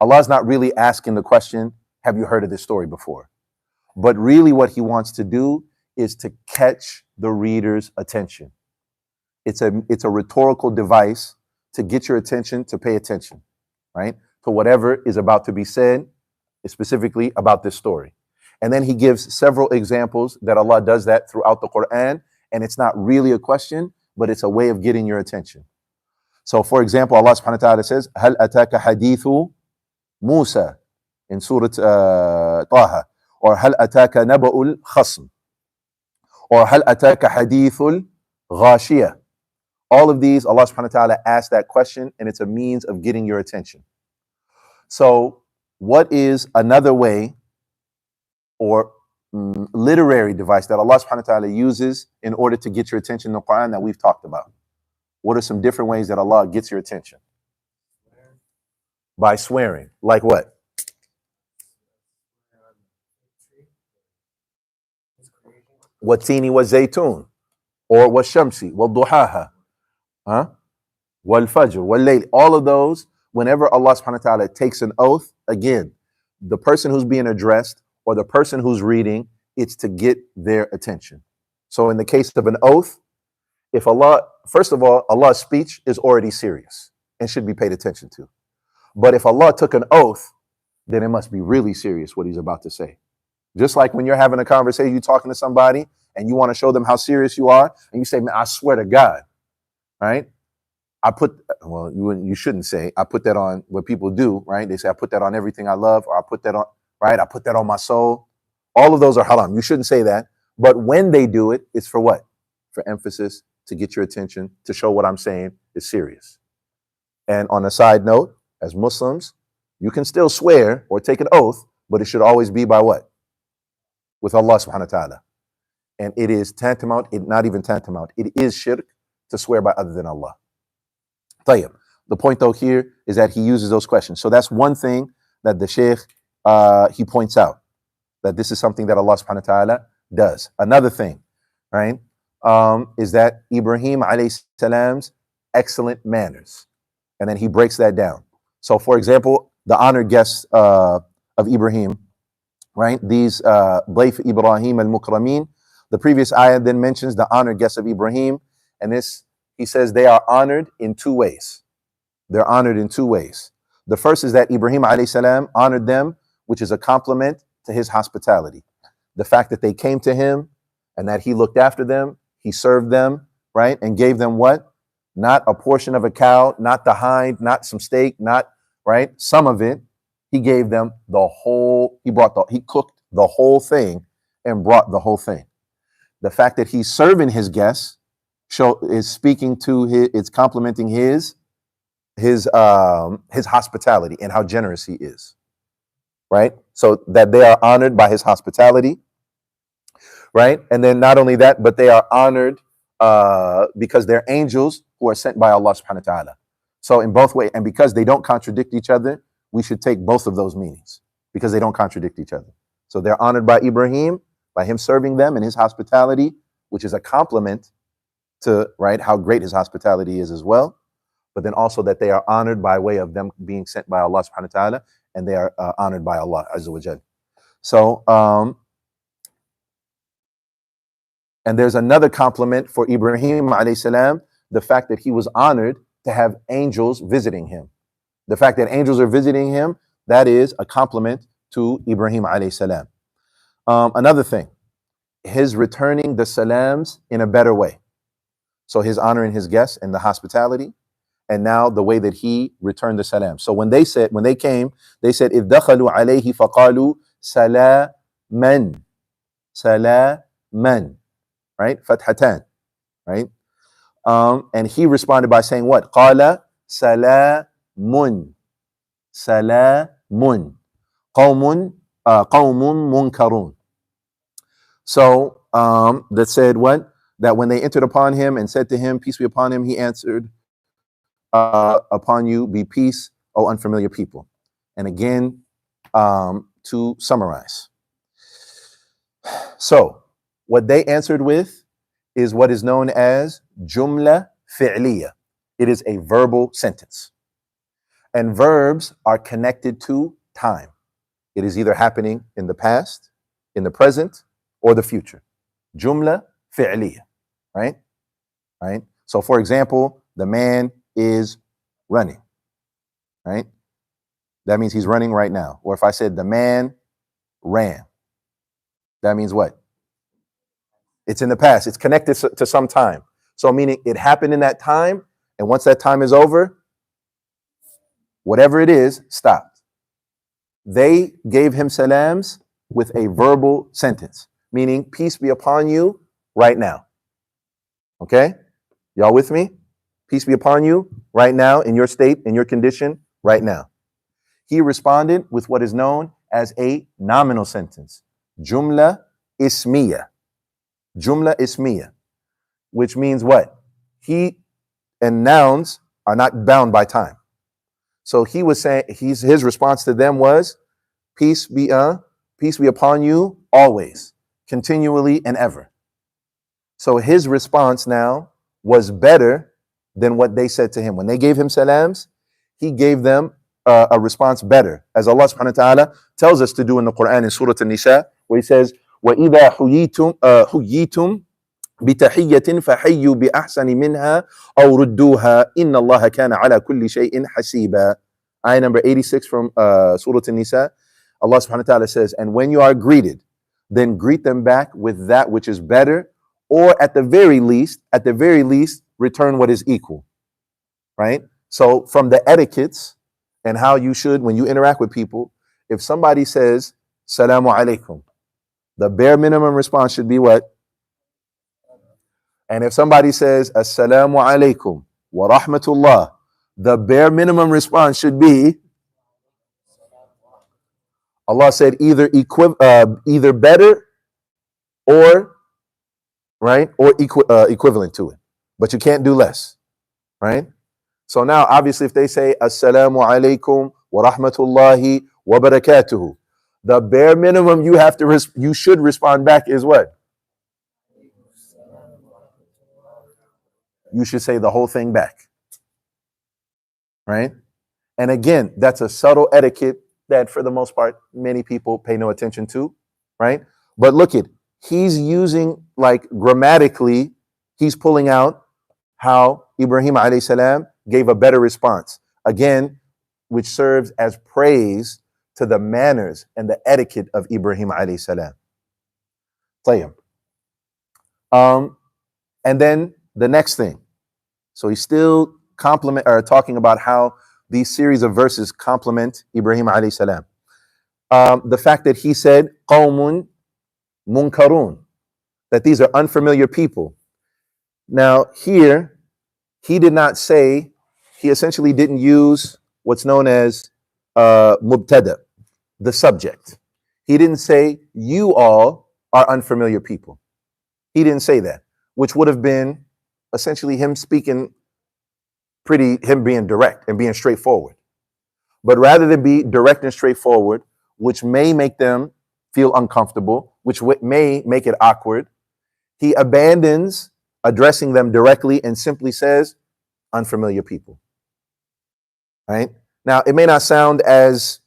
Allah is not really asking the question, have you heard of this story before? But really what he wants to do is to catch the reader's attention. It's a rhetorical device to get your attention, to pay attention, right? To whatever is about to be said, specifically about this story. And then he gives several examples that Allah does that throughout the Quran. And it's not really a question, but it's a way of getting your attention. So for example, Allah subhanahu wa ta'ala says, هل أتاك حديث موسى in Surah Taha, or هل أتاك نبأ الخصم, or هل أتاك حديث الغاشية. All of these, Allah subhanahu wa ta'ala asks that question, and it's a means of getting your attention. So what is another way or literary device that Allah subhanahu wa ta'ala uses in order to get your attention in the Quran that we've talked about? What are some different ways that Allah gets your attention? By swearing. Like what? Watini wa zaytun, or wa shamsi wa duhaha, wal fajr wal layl. All of those, whenever Allah subhanahu wa ta'ala takes an oath, again, the person who's being addressed or the person who's reading, it's to get their attention. So in the case of an oath, if Allah, first of all, Allah's speech is already serious and should be paid attention to. But if Allah took an oath, then it must be really serious what he's about to say. Just like when you're having a conversation, you're talking to somebody and you want to show them how serious you are, and you say, man, I swear to God, right? You shouldn't say, I put that on what people do, right? They say, I put that on everything I love, or I put that on, right? I put that on my soul. All of those are haram. You shouldn't say that. But when they do it, it's for what? For emphasis, to get your attention, to show what I'm saying is serious. And on a side note, as Muslims, you can still swear or take an oath, but it should always be by what? With Allah subhanahu wa ta'ala. And it is tantamount, not even tantamount, it is shirk to swear by other than Allah. Tayyib. The point though here is that he uses those questions. So that's one thing that the Shaykh, he points out, that this is something that Allah subhanahu wa ta'ala does. Another thing, right, is that Ibrahim alayhi salam's excellent manners. And then he breaks that down. So for example, the honored guests of Ibrahim, right, these Dayf Ibrahim al-Mukramin, the previous ayah then mentions the honored guests of Ibrahim, and this, he says they are honored in 2 ways. They're honored in 2 ways. The first is that Ibrahim alayhi salam honored them, which is a compliment to his hospitality. The fact that they came to him and that he looked after them, he served them, right? And gave them what? Not a portion of a cow, not the hind, not some steak, not, right? Some of it. He gave them the whole, he cooked the whole thing and brought the whole thing. The fact that he's serving his guests is speaking to it's complimenting his hospitality and how generous he is, right? So that they are honored by his hospitality, right? And then not only that, but they are honored because they're angels who are sent by Allah subhanahu wa ta'ala. So in both ways, and because they don't contradict each other, we should take both of those meanings because they don't contradict each other. So they're honored by Ibrahim, by him serving them and his hospitality, which is a compliment to, right, how great his hospitality is as well. But then also that they are honored by way of them being sent by Allah subhanahu wa ta'ala, and they are honored by Allah azza wa jal. So, and there's another compliment for Ibrahim alayhi salam, the fact that he was honored to have angels visiting him. The fact that angels are visiting him, that is a compliment to Ibrahim alayhi salam. Another thing, his returning the salams in a better way. So his honoring his guests and the hospitality, and now the way that he returned the salam. So when they came, they said, إِذْ دَخَلُوا عَلَيْهِ فَقَالُوا سَلَامًا. سَلَامًا. Right? Fathatan. Right? And he responded by saying what? قَالَ سَلَامٌ. سَلَامٌ. قَوْمٌ مُنْكَرُونَ. So that said what? That when they entered upon him and said to him, peace be upon him, he answered, upon you be peace, O unfamiliar people. And again, to summarize. So what they answered with is what is known as jumla fi'liya. It is a verbal sentence. And verbs are connected to time. It is either happening in the past, in the present, or the future. Jumla fi'liya, right? Right? So for example, the man is running, right? That means he's running right now. Or if I said the man ran, that means what? It's in the past. It's connected to some time. So meaning it happened in that time, and once that time is over, whatever it is, stopped. They gave him salams with a verbal sentence, meaning peace be upon you right now. Okay? Y'all with me? Peace be upon you right now, in your state, in your condition, right now. He responded with what is known as a nominal sentence. Jumla ismiya. Jumla ismiya. Which means what? He and nouns are not bound by time. So he was saying, his response to them was, peace be upon you always, continually and ever. So his response now was better than what they said to him. When they gave him salams, he gave them a response better, as Allah subhanahu wa ta'ala tells us to do in the Quran in Surah An-Nisa, where he says, وَإِذَا حُيِّيتُمْ بِتَحِيَّةٍ فَحَيُّوا بِأَحْسَنِ مِنْهَا أَوْ رُدُّوهَا إِنَّ اللَّهَ كَانَ عَلَى كُلِّ شَيْءٍ حَسِيبًا. Ayah number 86 from Surah An-Nisa, Allah subhanahu wa ta'ala says, and when you are greeted, then greet them back with that which is better, or at the very least, return what is equal, right? So from the etiquettes and how you should, when you interact with people, if somebody says, Salamu alaikum, the bare minimum response should be what? And if somebody says, Assalamu alaikum wa rahmatullah, the bare minimum response should be, Allah said either better or, right, or equivalent to it. But you can't do less, right? So now, obviously, if they say, Assalamu alaikum wa rahmatullahi wa barakatuhu, the bare minimum you should respond back is what? You should say the whole thing back, right? And again, that's a subtle etiquette that for the most part, many people pay no attention to, right? But look at, he's using, like, grammatically, he's pulling out how Ibrahim alayhi salam gave a better response. Again, which serves as praise to the manners and the etiquette of Ibrahim alayhi salam. And then the next thing. So he's still talking about how these series of verses complement Ibrahim alayhi salam. The fact that he said, qawmun munkarun, that these are unfamiliar people. Now here, he did not say, he essentially didn't use what's known as mubtada, the subject. He didn't say, you all are unfamiliar people. He didn't say that, which would have been essentially him speaking him being direct and being straightforward. But rather than be direct and straightforward, which may make them feel uncomfortable, which may make it awkward, he abandons addressing them directly and simply says, unfamiliar people. Right? Now, it may not sound as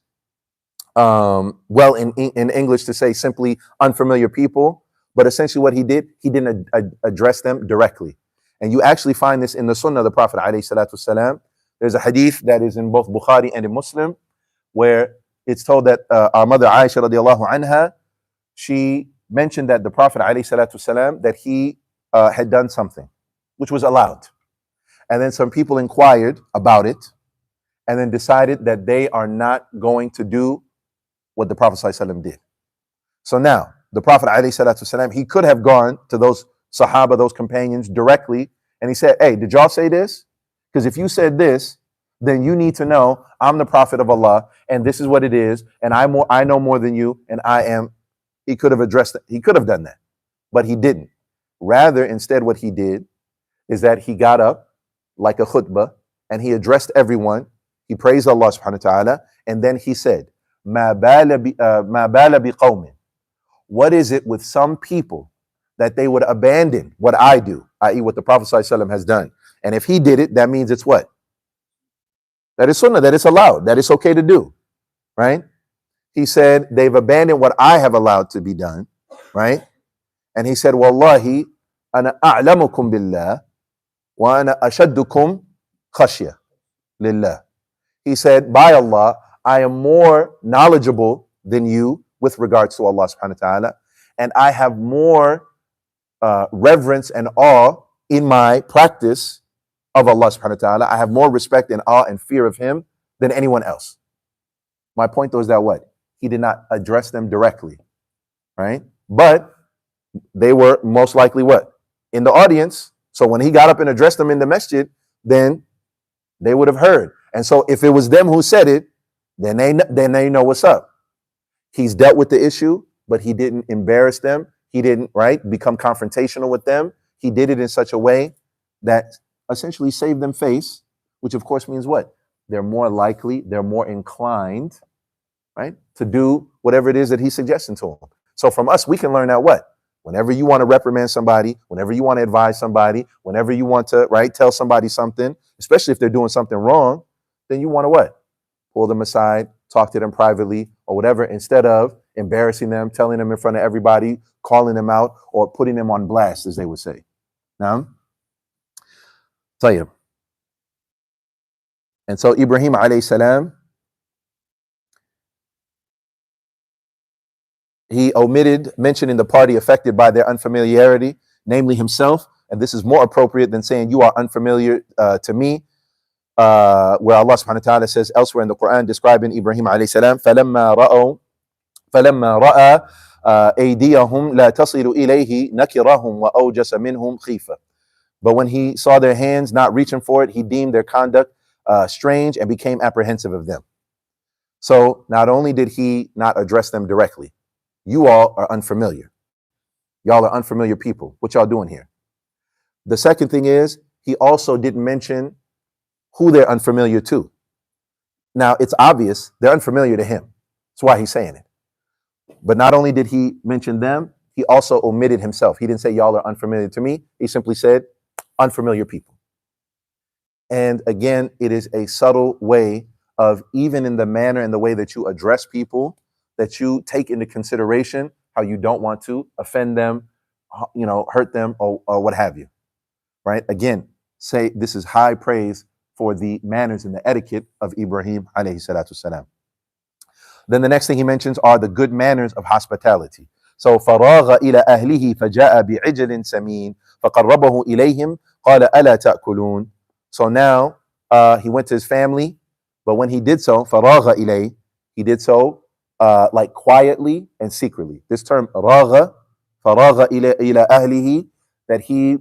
well in English to say simply unfamiliar people, but essentially what he did, he didn't address them directly. And you actually find this in the Sunnah of the Prophet ﷺ. There's a hadith that is in both Bukhari and in Muslim, where it's told that our mother Aisha radiallahu anha, she mentioned that the Prophet ﷺ, that he had done something, which was allowed. And then some people inquired about it, and then decided that they are not going to do what the Prophet ﷺ did. So now, the Prophet ﷺ, he could have gone to those Sahaba, those companions directly, and he said, hey, did y'all say this? Because if you said this, then you need to know I'm the Prophet of Allah, and this is what it is, and I know more than you, and I am. He could have addressed it. He could have done that, but he didn't. Rather, instead, what he did is that he got up like a khutbah, and he addressed everyone. He praised Allah subhanahu wa ta'ala, and then he said, Ma bala bi qawmin. What is it with some people that they would abandon what I do, i.e. what the Prophet ﷺ has done? And if he did it, that means it's what? That is sunnah, that it's allowed, that it's okay to do, right? He said, they've abandoned what I have allowed to be done, right? And he said, Wallahi, ana a'lamukum billah, wa ana ashaddukum khashya lillah. He said, by Allah, I am more knowledgeable than you with regards to Allah subhanahu wa ta'ala, and I have more reverence and awe in my practice of Allah subhanahu wa ta'ala. I have more respect and awe and fear of him than anyone else. My point though is that what? He did not address them directly, right? But they were most likely what? In the audience. So when he got up and addressed them in the masjid, then they would have heard. And so if it was them who said it, then they know what's up. He's dealt with the issue, but he didn't embarrass them. He didn't, right, become confrontational with them. He did it in such a way that essentially saved them face, which of course means what? They're more likely, they're more inclined, right, to do whatever it is that he's suggesting to them. So from us, we can learn that what? Whenever you want to reprimand somebody, whenever you want to advise somebody, whenever you want to, right, tell somebody something, especially if they're doing something wrong, then you want to what? Pull them aside, talk to them privately or whatever, instead of embarrassing them, telling them in front of everybody, calling them out, or putting them on blast, as they would say. Now, tayyib. And so Ibrahim alayhi salam, he omitted mentioning the party affected by their unfamiliarity, namely himself, and this is more appropriate than saying you are unfamiliar to me, where Allah subhanahu wa ta'ala says elsewhere in the Quran describing Ibrahim alayhi salam, فَلَمَّا رَأَى أَيْدِيَهُمْ لَا تَصِلُ إِلَيْهِ نَكِرَهُمْ وَأَوْجَسَ مِنْهُمْ خِيفَةً. But when he saw their hands not reaching for it, he deemed their conduct strange and became apprehensive of them. So not only did he not address them directly, you all are unfamiliar. Y'all are unfamiliar people. What y'all doing here? The second thing is, he also didn't mention who they're unfamiliar to. Now, it's obvious they're unfamiliar to him. That's why he's saying it. But not only did he mention them, he also omitted himself. He didn't say, y'all are unfamiliar to me. He simply said, unfamiliar people. And again, it is a subtle way of, even in the manner and the way that you address people, that you take into consideration how you don't want to offend them, hurt them, or what have you, right? Again, say this is high praise for the manners and the etiquette of Ibrahim alayhi salatu salam. Then the next thing he mentions are the good manners of hospitality. So فَرَاغَ إِلَى أَهْلِهِ فَجَاءَ بِعِجْلٍ سَمِينٍ فَقَرَّبَهُ إِلَيْهِمْ قال ألا تأكلون. So now he went to his family, but when he did so, فراغ إليه, he did so like quietly and secretly. This term راغ, فراغ إلى أهله, that he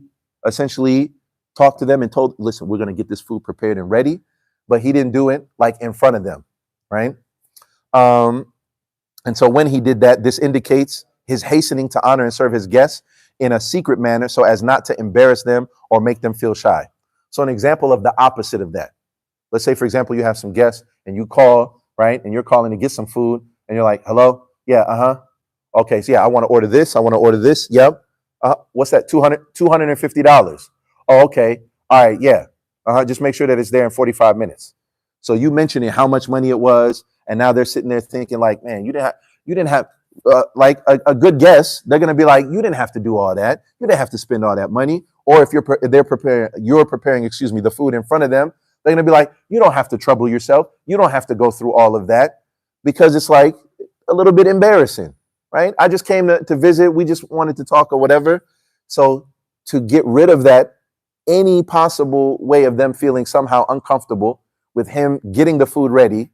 essentially talked to them and told, listen, we're going to get this food prepared and ready, but he didn't do it like in front of them, right? And so when he did that, this indicates his hastening to honor and serve his guests in a secret manner so as not to embarrass them or make them feel shy. So an example of the opposite of that. Let's say, for example, you have some guests and you call, right? And you're calling to get some food and you're like, hello? Yeah, okay, so yeah, I want to order this. I want to order this. Yep. What's that? $250. Oh, okay. All right, yeah. Just make sure that it's there in 45 minutes. So you mentioning how much money it was, and now they're sitting there thinking like, man, you didn't have like a good guess. They're gonna be like, you didn't have to do all that. You didn't have to spend all that money. Or if you're preparing the food in front of them, they're gonna be like, you don't have to trouble yourself. You don't have to go through all of that, because it's like a little bit embarrassing, right? I just came to visit. We just wanted to talk or whatever. So to get rid of that, any possible way of them feeling somehow uncomfortable with him getting the food ready,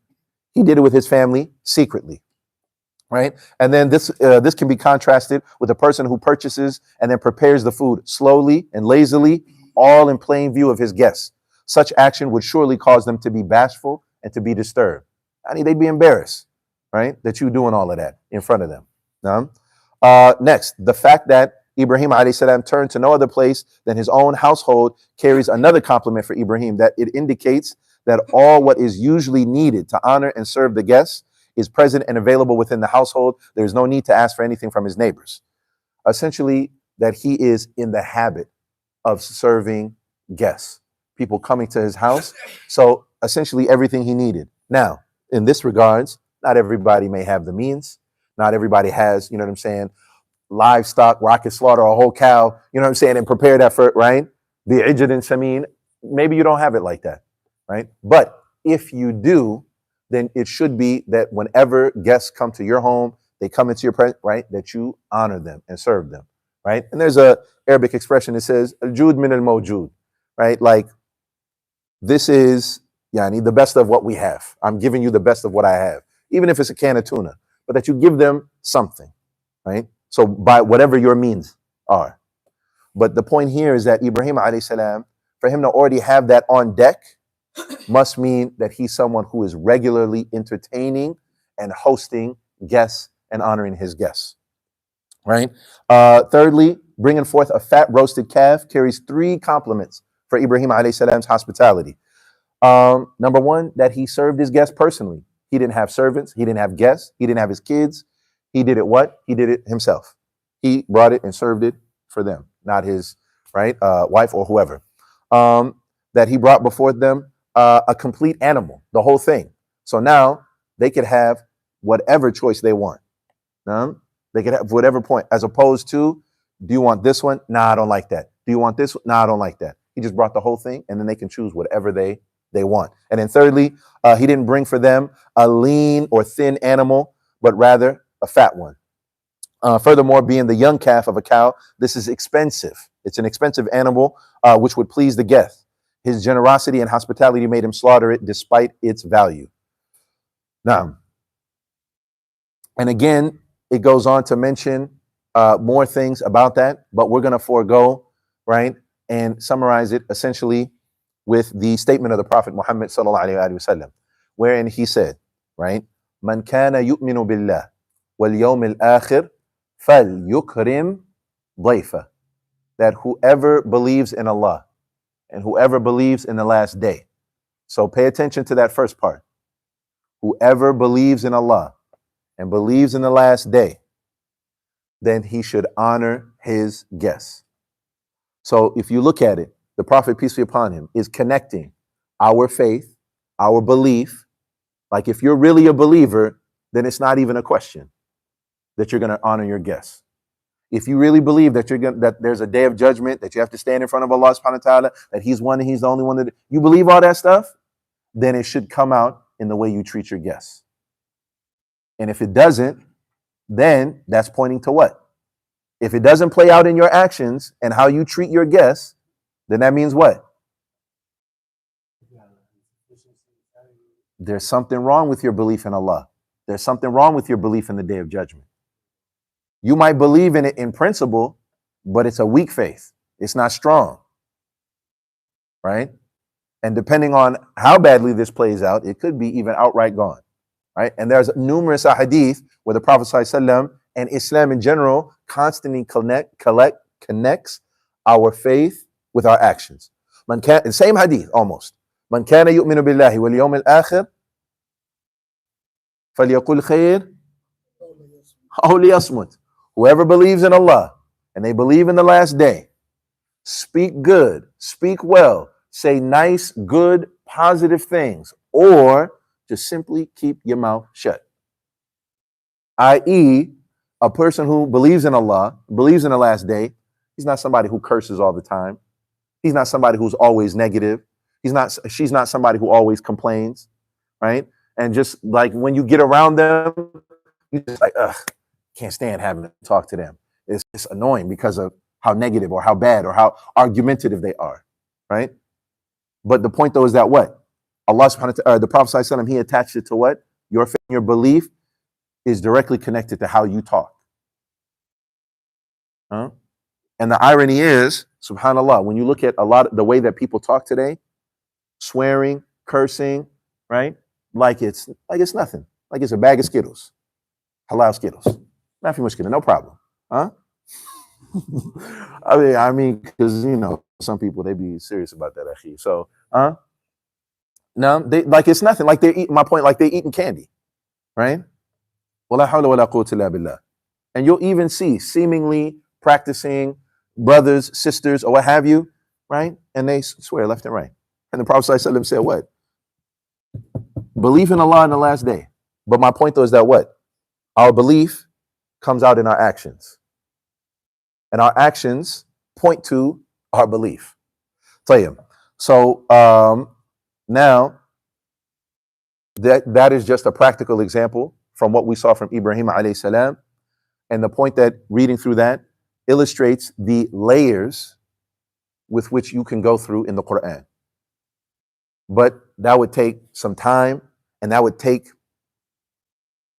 he did it with his family secretly, right? And then this can be contrasted with a person who purchases and then prepares the food slowly and lazily, all in plain view of his guests. Such action would surely cause them to be bashful and to be disturbed. I mean, they'd be embarrassed, right? That you doing all of that in front of them. Next, the fact that Ibrahim alayhi salam turned to no other place than his own household carries another compliment for Ibrahim, that it indicates that all what is usually needed to honor and serve the guests is present and available within the household. There is no need to ask for anything from his neighbors. Essentially, that he is in the habit of serving guests, people coming to his house. So essentially everything he needed. Now, in this regards, not everybody may have the means. Not everybody has, you know what I'm saying, livestock where I could slaughter a whole cow, you know what I'm saying, and prepare that for, right? The ijad and samin. Maybe you don't have it like that, right? But if you do, then it should be that whenever guests come to your home, they come into your presence, right? That you honor them and serve them, right? And there's a Arabic expression that says, al-jud min al-mawjud, right? Like, this is, yani, the best of what we have. I'm giving you the best of what I have, even if it's a can of tuna, but that you give them something, right? So by whatever your means are. But the point here is that Ibrahim alayhi salam, for him to already have that on deck, must mean that he's someone who is regularly entertaining and hosting guests and honoring his guests, right? Thirdly, bringing forth a fat roasted calf carries three compliments for Ibrahim alayhi salam's hospitality. Number one, that he served his guests personally. He didn't have servants. He didn't have guests. He didn't have his kids. He did it what? He did it himself. He brought it and served it for them, not his wife or whoever. That he brought before them a complete animal, the whole thing. So now they could have whatever choice they want. They could have whatever point, as opposed to, do you want this one? Nah, I don't like that. Do you want this one? Nah, I don't like that. He just brought the whole thing, and then they can choose whatever they want. And then thirdly, he didn't bring for them a lean or thin animal, but rather a fat one. Furthermore, being the young calf of a cow, this is expensive. It's an expensive animal, which would please the guest. His generosity and hospitality made him slaughter it despite its value. Now, and again, it goes on to mention more things about that, but we're going to forego, right, and summarize it essentially with the statement of the Prophet Muhammad sallallahu alaihi wasallam, wherein he said, right, "Man kana yu'minu billah wal yawm al-akhir falyukrim ضيفه," that whoever believes in Allah and whoever believes in the last day. So pay attention to that first part. Whoever believes in Allah and believes in the last day, then he should honor his guests. So if you look at it, the Prophet, peace be upon him, is connecting our faith, our belief. Like, if you're really a believer, then it's not even a question that you're going to honor your guests. If you really believe that that there's a day of judgment, that you have to stand in front of Allah subhanahu wa ta'ala, that he's one and he's the only one, that you believe all that stuff, then it should come out in the way you treat your guests. And if it doesn't, then that's pointing to what? If it doesn't play out in your actions and how you treat your guests, then that means what? There's something wrong with your belief in Allah. There's something wrong with your belief in the Day of Judgment. You might believe in it in principle, but it's a weak faith. It's not strong, right? And depending on how badly this plays out, it could be even outright gone, right? And there's numerous ahadith where the Prophet ﷺ and Islam in general constantly connects our faith with our actions. The same hadith almost. Man kana yu'minu billahi wal yawm al-akhir falyaqul khair aw liyasmut. Whoever believes in Allah and they believe in the last day, speak good, speak well, say nice, good, positive things, or just simply keep your mouth shut. I.e., a person who believes in Allah, believes in the last day, he's not somebody who curses all the time. He's not somebody who's always negative. She's not somebody who always complains, right? And just like when you get around them, you just like, ugh, can't stand having to talk to them. It's annoying because of how negative or how bad or how argumentative they are, right? But the point though is that what? Allah subhanahu wa ta'ala, the Prophet sallallahu alaihi wasallam, he attached it to what? Your faith, your belief is directly connected to how you talk. Huh? And the irony is, subhanAllah, when you look at a lot of the way that people talk today, swearing, cursing, right? Like it's nothing. Like it's a bag of Skittles. Halal Skittles. Nothing much, no problem. Huh? I mean, because some people they be serious about that, akhi. So, no, they like it's nothing. Like they're eating. My point, like they're eating candy, right? Wala hawla wala quwwata illa billah. And you'll even see seemingly practicing brothers, sisters, or what have you, right? And they swear left and right. And the Prophet ﷺ said, "What? Believe in Allah in the last day." But my point though is that what? Our belief comes out in our actions. And our actions point to our belief. So now that is just a practical example from what we saw from Ibrahim alayhi salam. And the point that reading through that illustrates the layers with which you can go through in the Quran. But that would take some time, and that would take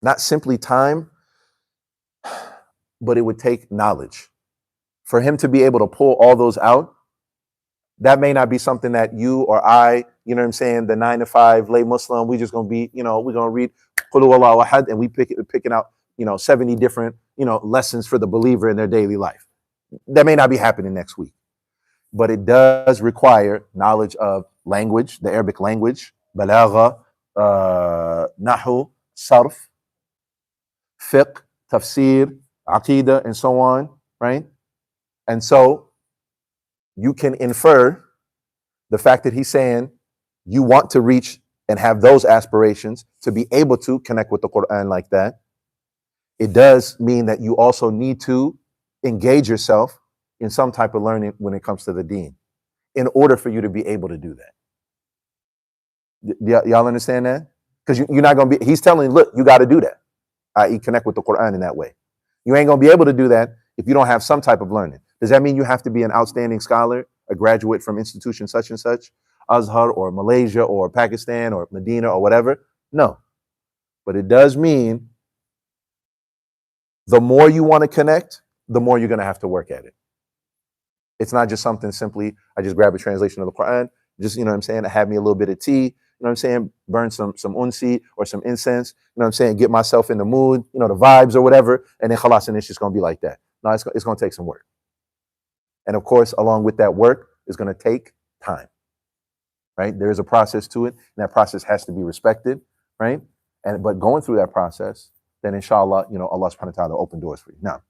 not simply time, but it would take knowledge. For him to be able to pull all those out, that may not be something that you or I, the 9-to-5 lay Muslim, we just gonna be, we're gonna read Qul huwallahu ahad and we picking out, 70 different, lessons for the believer in their daily life. That may not be happening next week, but it does require knowledge of language, the Arabic language, balagha, nahu, sarf, fiqh, tafsir, aqidah, and so on, right? And so you can infer the fact that he's saying you want to reach and have those aspirations to be able to connect with the Quran like that. It does mean that you also need to engage yourself in some type of learning when it comes to the deen in order for you to be able to do that. Y'all understand that? Because you're not going to be, he's telling you, look, you got to do that, i.e. connect with the Quran in that way. You ain't going to be able to do that if you don't have some type of learning. Does that mean you have to be an outstanding scholar, a graduate from institution such and such, Azhar or Malaysia or Pakistan or Medina or whatever? No. But it does mean the more you want to connect, the more you're going to have to work at it. It's not just something simply, I just grab a translation of the Quran, just, have me a little bit of tea, burn some unsi or some incense, get myself in the mood, the vibes or whatever, and then khalas, and it's just going to be like that. No, it's going to take some work. And of course, along with that work is going to take time, right? There is a process to it, and that process has to be respected, right? But going through that process, then inshallah, Allah subhanahu wa ta'ala will open doors for you. Now,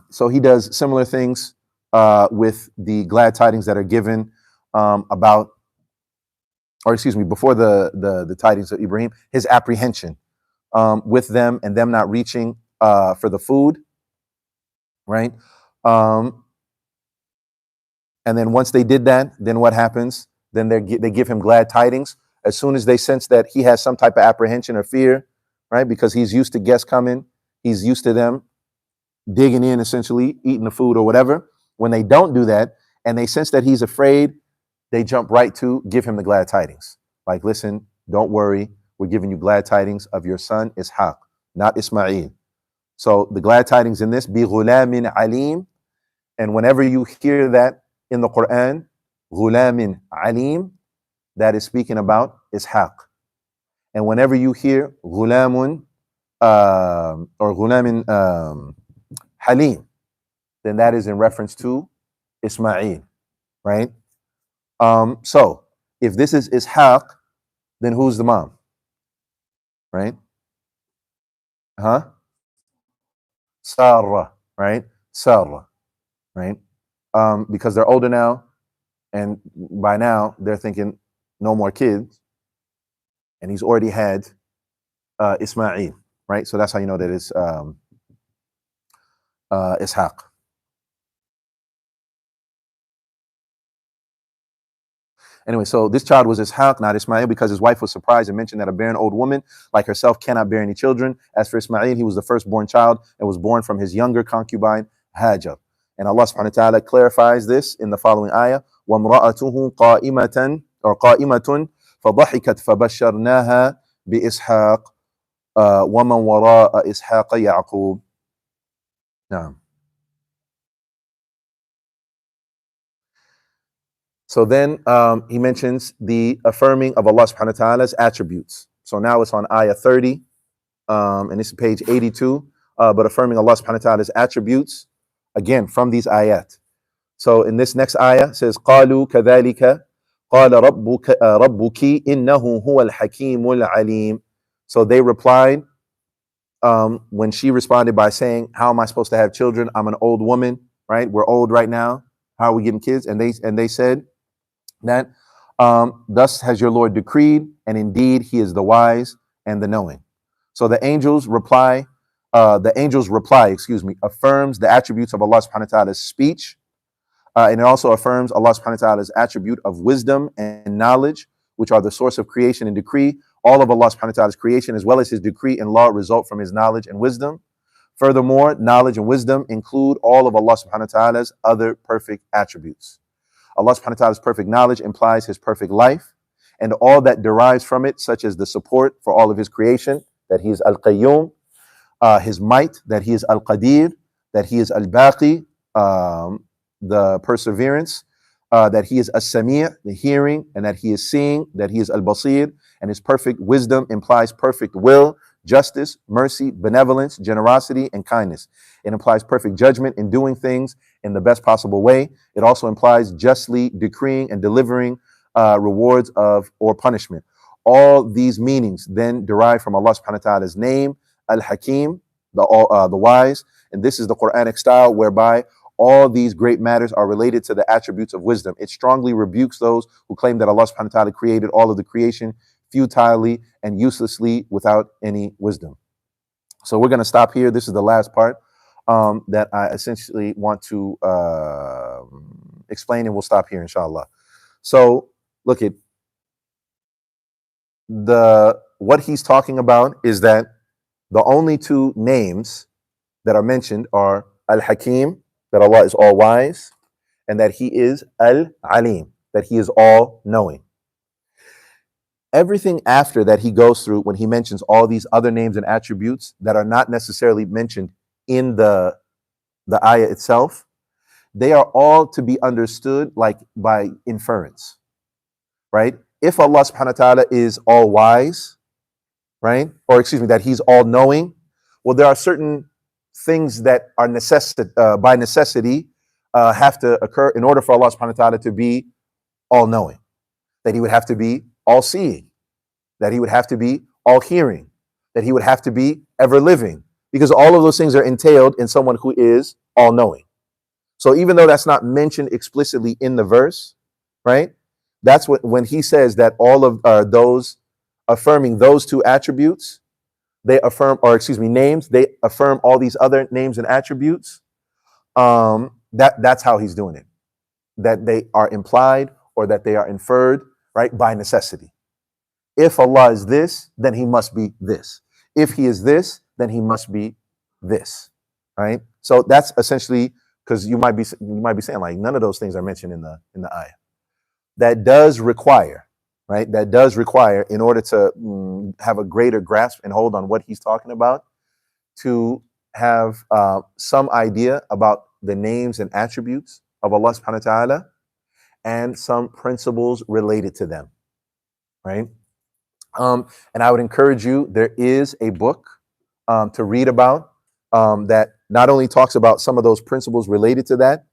so he does similar things with the glad tidings that are given before the tidings of Ibrahim, his apprehension with them and them not reaching for the food. Right. And then once they did that, then what happens? Then they give him glad tidings. As soon as they sense that he has some type of apprehension or fear, right? Because he's used to guests coming. He's used to them digging in, essentially, eating the food or whatever. When they don't do that and they sense that he's afraid, they jump right to give him the glad tidings. Like, listen, don't worry. We're giving you glad tidings of your son Ishaq, not Ismail. So the glad tidings in this, bi ghulamin alim. And whenever you hear that in the Quran, ghulamin alim, that is speaking about Ishaq. And whenever you hear ghulamun or ghulamin halim, then that is in reference to Ismail, right? So if this is Ishaq, then who's the mom, right? Sarah, right? Sarah, right? Because they're older now, and by now they're thinking no more kids, and he's already had Ismail, right? So that's how you know that it's Ishaq. Anyway, so this child was Ishaq, not Ismail, because his wife was surprised and mentioned that a barren old woman like herself cannot bear any children. As for Ismail, he was the firstborn child and was born from his younger concubine, Hajar. And Allah subhanahu wa ta'ala clarifies this in the following ayah, وَامْرَأَتُهُ قَائِمَةً or قَائِمَةٌ فَضَحِكَتْ فَبَشَّرْنَاهَا بِإِسْحَاقَ وَمَنْ وَرَاءَ إِسْحَاقَ يَعْقُوبَ. Now, so then he mentions the affirming of Allah subhanahu wa ta'ala's attributes. So now it's on ayah 30, and this is page 82, but affirming Allah subhanahu wa ta'ala's attributes, again, from these ayat. So in this next ayah, it says, قَالُوا كَذَلِكَ قَالَ رَبُّكِ إِنَّهُ هُوَ الْحَكِيمُ الْعَلِيمُ. So they replied, when she responded by saying, how am I supposed to have children? I'm an old woman, right? We're old right now. How are we getting kids? And they said, that thus has your Lord decreed, and indeed he is the wise and the knowing. So the angels reply, affirms the attributes of Allah subhanahu wa ta'ala's speech, and it also affirms Allah subhanahu wa ta'ala's attribute of wisdom and knowledge, which are the source of creation and decree. All of Allah subhanahu wa ta'ala's creation as well as his decree and law result from his knowledge and wisdom. Furthermore, knowledge and wisdom include all of Allah subhanahu wa ta'ala's other perfect attributes. Allah subhanahu wa ta'ala's perfect knowledge implies his perfect life and all that derives from it, such as the support for all of his creation, that he is Al-Qayyim, his might, that he is Al-Qadir, that he is Al-Baqi, the perseverance, that he is As-Sami', the hearing, and that he is seeing, that he is Al-Basir, and his perfect wisdom implies perfect will, justice, mercy, benevolence, generosity, and kindness. It implies perfect judgment in doing things in the best possible way. It also implies justly decreeing and delivering rewards of or punishment. All these meanings then derive from Allah subhanahu wa ta'ala's name, Al-Hakim, the wise. And this is the Quranic style whereby all these great matters are related to the attributes of wisdom. It strongly rebukes those who claim that Allah subhanahu wa ta'ala created all of the creation futilely and uselessly without any wisdom. So we're going to stop here. This is the last part that I essentially want to explain, and we'll stop here, inshallah. So look at what he's talking about is that the only two names that are mentioned are Al-Hakim, that Allah is all wise, and that he is Al-Alim, that he is all knowing. Everything after that he goes through when he mentions all these other names and attributes that are not necessarily mentioned in the ayah itself, they are all to be understood like by inference, right? If Allah subhanahu wa ta'ala is all wise, right? Or excuse me, that he's all knowing, well, there are certain things that are by necessity have to occur in order for Allah subhanahu wa ta'ala to be all knowing, that he would have to be all seeing, that he would have to be all hearing, that he would have to be ever living, because all of those things are entailed in someone who is all knowing. So even though that's not mentioned explicitly in the verse, right? That's when he says that all of those affirming those two attributes, they affirm, or excuse me, names, they affirm all these other names and attributes. That's how he's doing it. That they are implied or that they are inferred, right, by necessity. If Allah is this, then he must be this. If he is this, then he must be this, right? So that's essentially because you might be saying like none of those things are mentioned in the ayah. That does require, right? That does require, in order to have a greater grasp and hold on what he's talking about, to have some idea about the names and attributes of Allah subhanahu wa ta'ala and some principles related to them, right? And I would encourage you, there is a book to read about that not only talks about some of those principles related to that,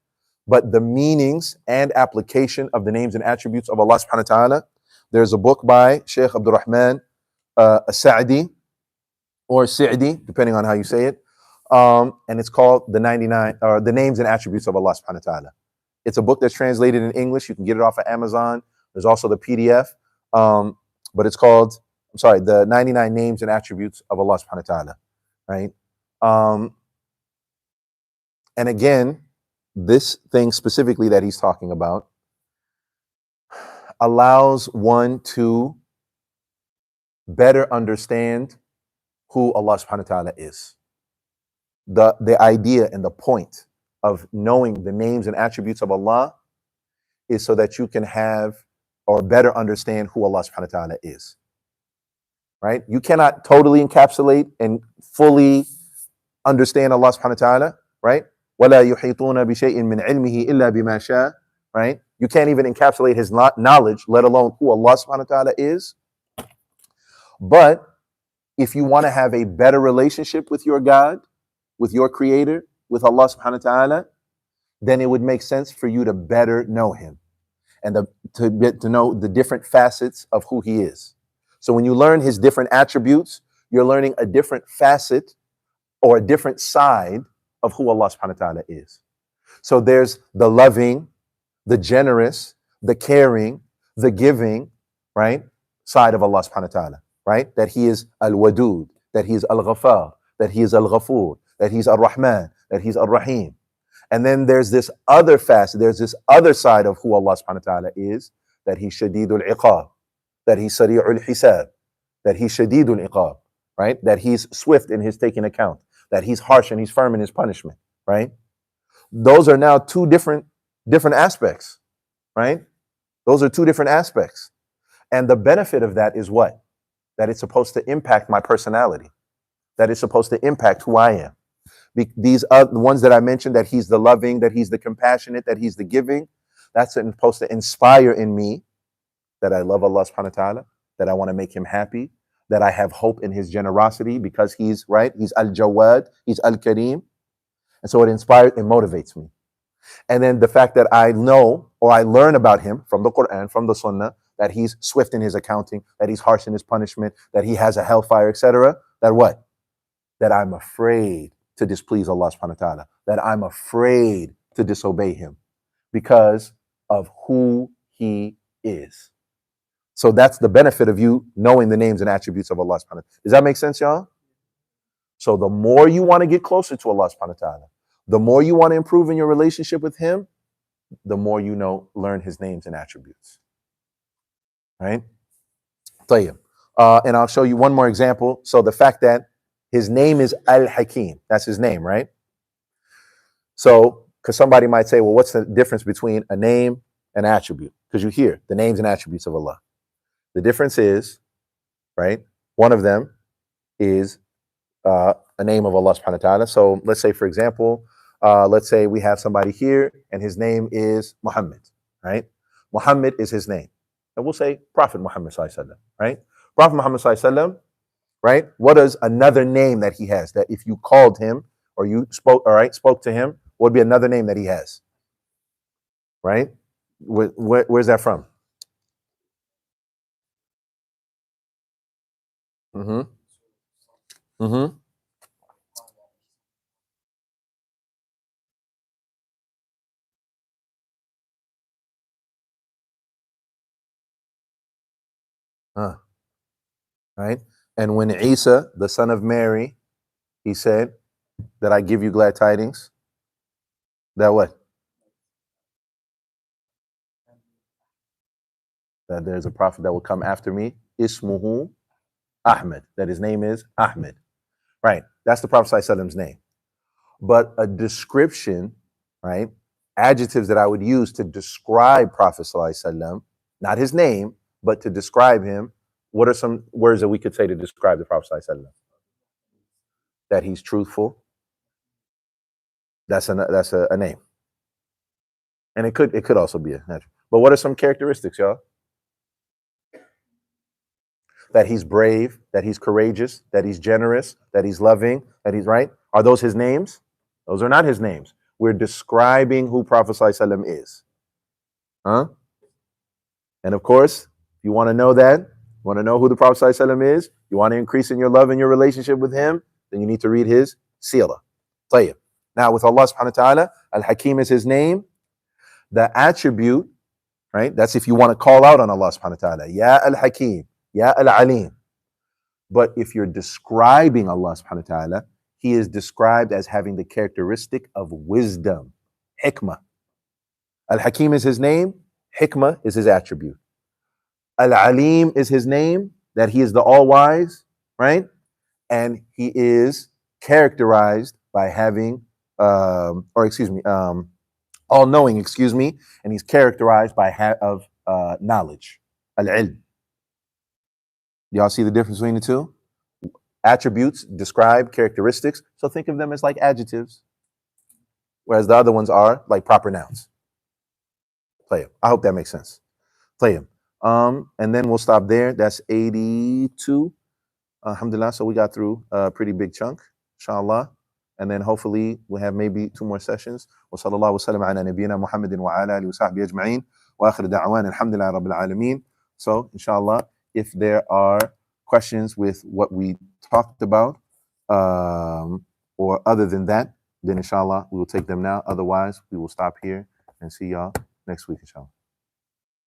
but the meanings and application of the names and attributes of Allah subhanahu wa ta'ala. There's a book by Sheikh Abdul Rahman As-Sa'di, or Sa'di, depending on how you say it. And it's called the Names and Attributes of Allah subhanahu wa ta'ala. It's a book that's translated in English. You can get it off of Amazon. There's also the PDF. But it's called, the 99 Names and Attributes of Allah subhanahu wa ta'ala. Right? And again, this thing specifically that he's talking about allows one to better understand who Allah subhanahu wa ta'ala is. The idea and the point of knowing the names and attributes of Allah is so that you can have or better understand who Allah subhanahu wa ta'ala is. Right? You cannot totally encapsulate and fully understand Allah subhanahu wa ta'ala, right? وَلَا يُحِيطُونَ بِشَيْءٍ مِّنْ عِلْمِهِ إِلَّا بِمَا شَاءَ, right? You can't even encapsulate his knowledge, let alone who Allah subhanahu wa ta'ala is. But if you want to have a better relationship with your God, with your creator, with Allah subhanahu wa ta'ala, then it would make sense for you to better know him and to get to know the different facets of who he is. So when you learn his different attributes, you're learning a different facet or a different side of who Allah subhanahu wa ta'ala is. So there's the loving, the generous, the caring, the giving, right, side of Allah subhanahu wa ta'ala, right? That he is al-wadud, that he is al-ghafar, that he is al-ghafur, that he's ar-Rahman, that he's ar-Rahim. And then there's this other facet, there's this other side of who Allah subhanahu wa ta'ala is, that he's shadidul iqab, that he's sari'ul hisab, that he's shadidul iqab, right? That he's swift in his taking account, that he's harsh and he's firm in his punishment, right? Those are now two different aspects, right? Those are two different aspects. And the benefit of that is what? That it's supposed to impact my personality, that it's supposed to impact who I am. These are the ones that I mentioned, that he's the loving, that he's the compassionate, that he's the giving. That's supposed to inspire in me that I love Allah subhanahu wa ta'ala, that I want to make him happy, that I have hope in his generosity because he's right. He's al-Jawad, he's al-Kareem. And so it inspires and motivates me. And then the fact that I know or I learn about him from the Quran, from the Sunnah, that he's swift in his accounting, that he's harsh in his punishment, that he has a hellfire, etc. That what? That I'm afraid to displease Allah subhanahu wa ta'ala, that I'm afraid to disobey him because of who he is. So that's the benefit of you knowing the names and attributes of Allah subhanahu wa ta'ala. Does that make sense, y'all? So the more you want to get closer to Allah subhanahu wa ta'ala, the more you want to improve in your relationship with him, the more you learn his names and attributes. Right? طيب. And I'll show you one more example. So the fact that his name is Al-Hakim, that's his name, right? So, because somebody might say, well, what's the difference between a name and attribute? Because you hear the names and attributes of Allah. The difference is, right, one of them is a name of Allah subhanahu wa ta'ala. So let's say, for example, let's say we have somebody here and his name is Muhammad, right? Muhammad is his name. And we'll say Prophet Muhammad sallallahu alaihi wasallam, right? Prophet Muhammad sallallahu alaihi wasallam, right? What is another name that he has that if you called him or you spoke to him, what would be another name that he has? Right? Where's that from? Right? And when Isa, the son of Mary, he said that I give you glad tidings, that what? That there's a prophet that will come after me, Ismuhu Ahmed, that his name is Ahmed. Right? That's the Prophet ﷺ's name. But a description, right? Adjectives that I would use to describe Prophet Sallallahu Alaihi Wasallam, not his name, but to describe him. What are some words that we could say to describe the Prophet Sallallahu Alaihi Wasallam? That he's truthful. That's a name. And it could also be a natural. But what are some characteristics, y'all? That he's brave, that he's courageous, that he's generous, that he's loving, that he's right. Are those his names? Those are not his names. We're describing who Prophet Sallallahu Alaihi Wasallam is. Huh? And of course, if you want to know that, you want to know who the Prophet Sallallahu Alaihi Wasallam is, you want to increase in your love and your relationship with him, then you need to read his seerah. Tayyib. Now, with Allah subhanahu wa ta'ala, Al-Hakim is his name. The attribute, right? That's if you want to call out on Allah subhanahu wa ta'ala. Ya Al-Hakim, Ya Al-Alim. But if you're describing Allah subhanahu wa ta'ala, he is described as having the characteristic of wisdom, hikmah. Al-Hakim is his name, hikmah is his attribute. Al-Alim is his name, that he is the all-wise, right? And he is characterized by having, all-knowing, and he's characterized by knowledge, al-ilm. Y'all see the difference between the two? Attributes describe characteristics, so think of them as like adjectives, whereas the other ones are like proper nouns. Play. I hope that makes sense. Play. And then we'll stop there. That's 82. Alhamdulillah. So we got through a pretty big chunk, inshallah. And then hopefully we'll have maybe 2 more sessions. Wa sallallahu wa sallam ala nabiyyina Muhammadin wa ala alihi wa sahbihi ajma'in. Wa akhir da'wan alhamdulillah rabbil alameen. So inshallah, if there are questions with what we talked about, or other than that, then inshallah we will take them now. Otherwise, we will stop here and see y'all next week, inshallah.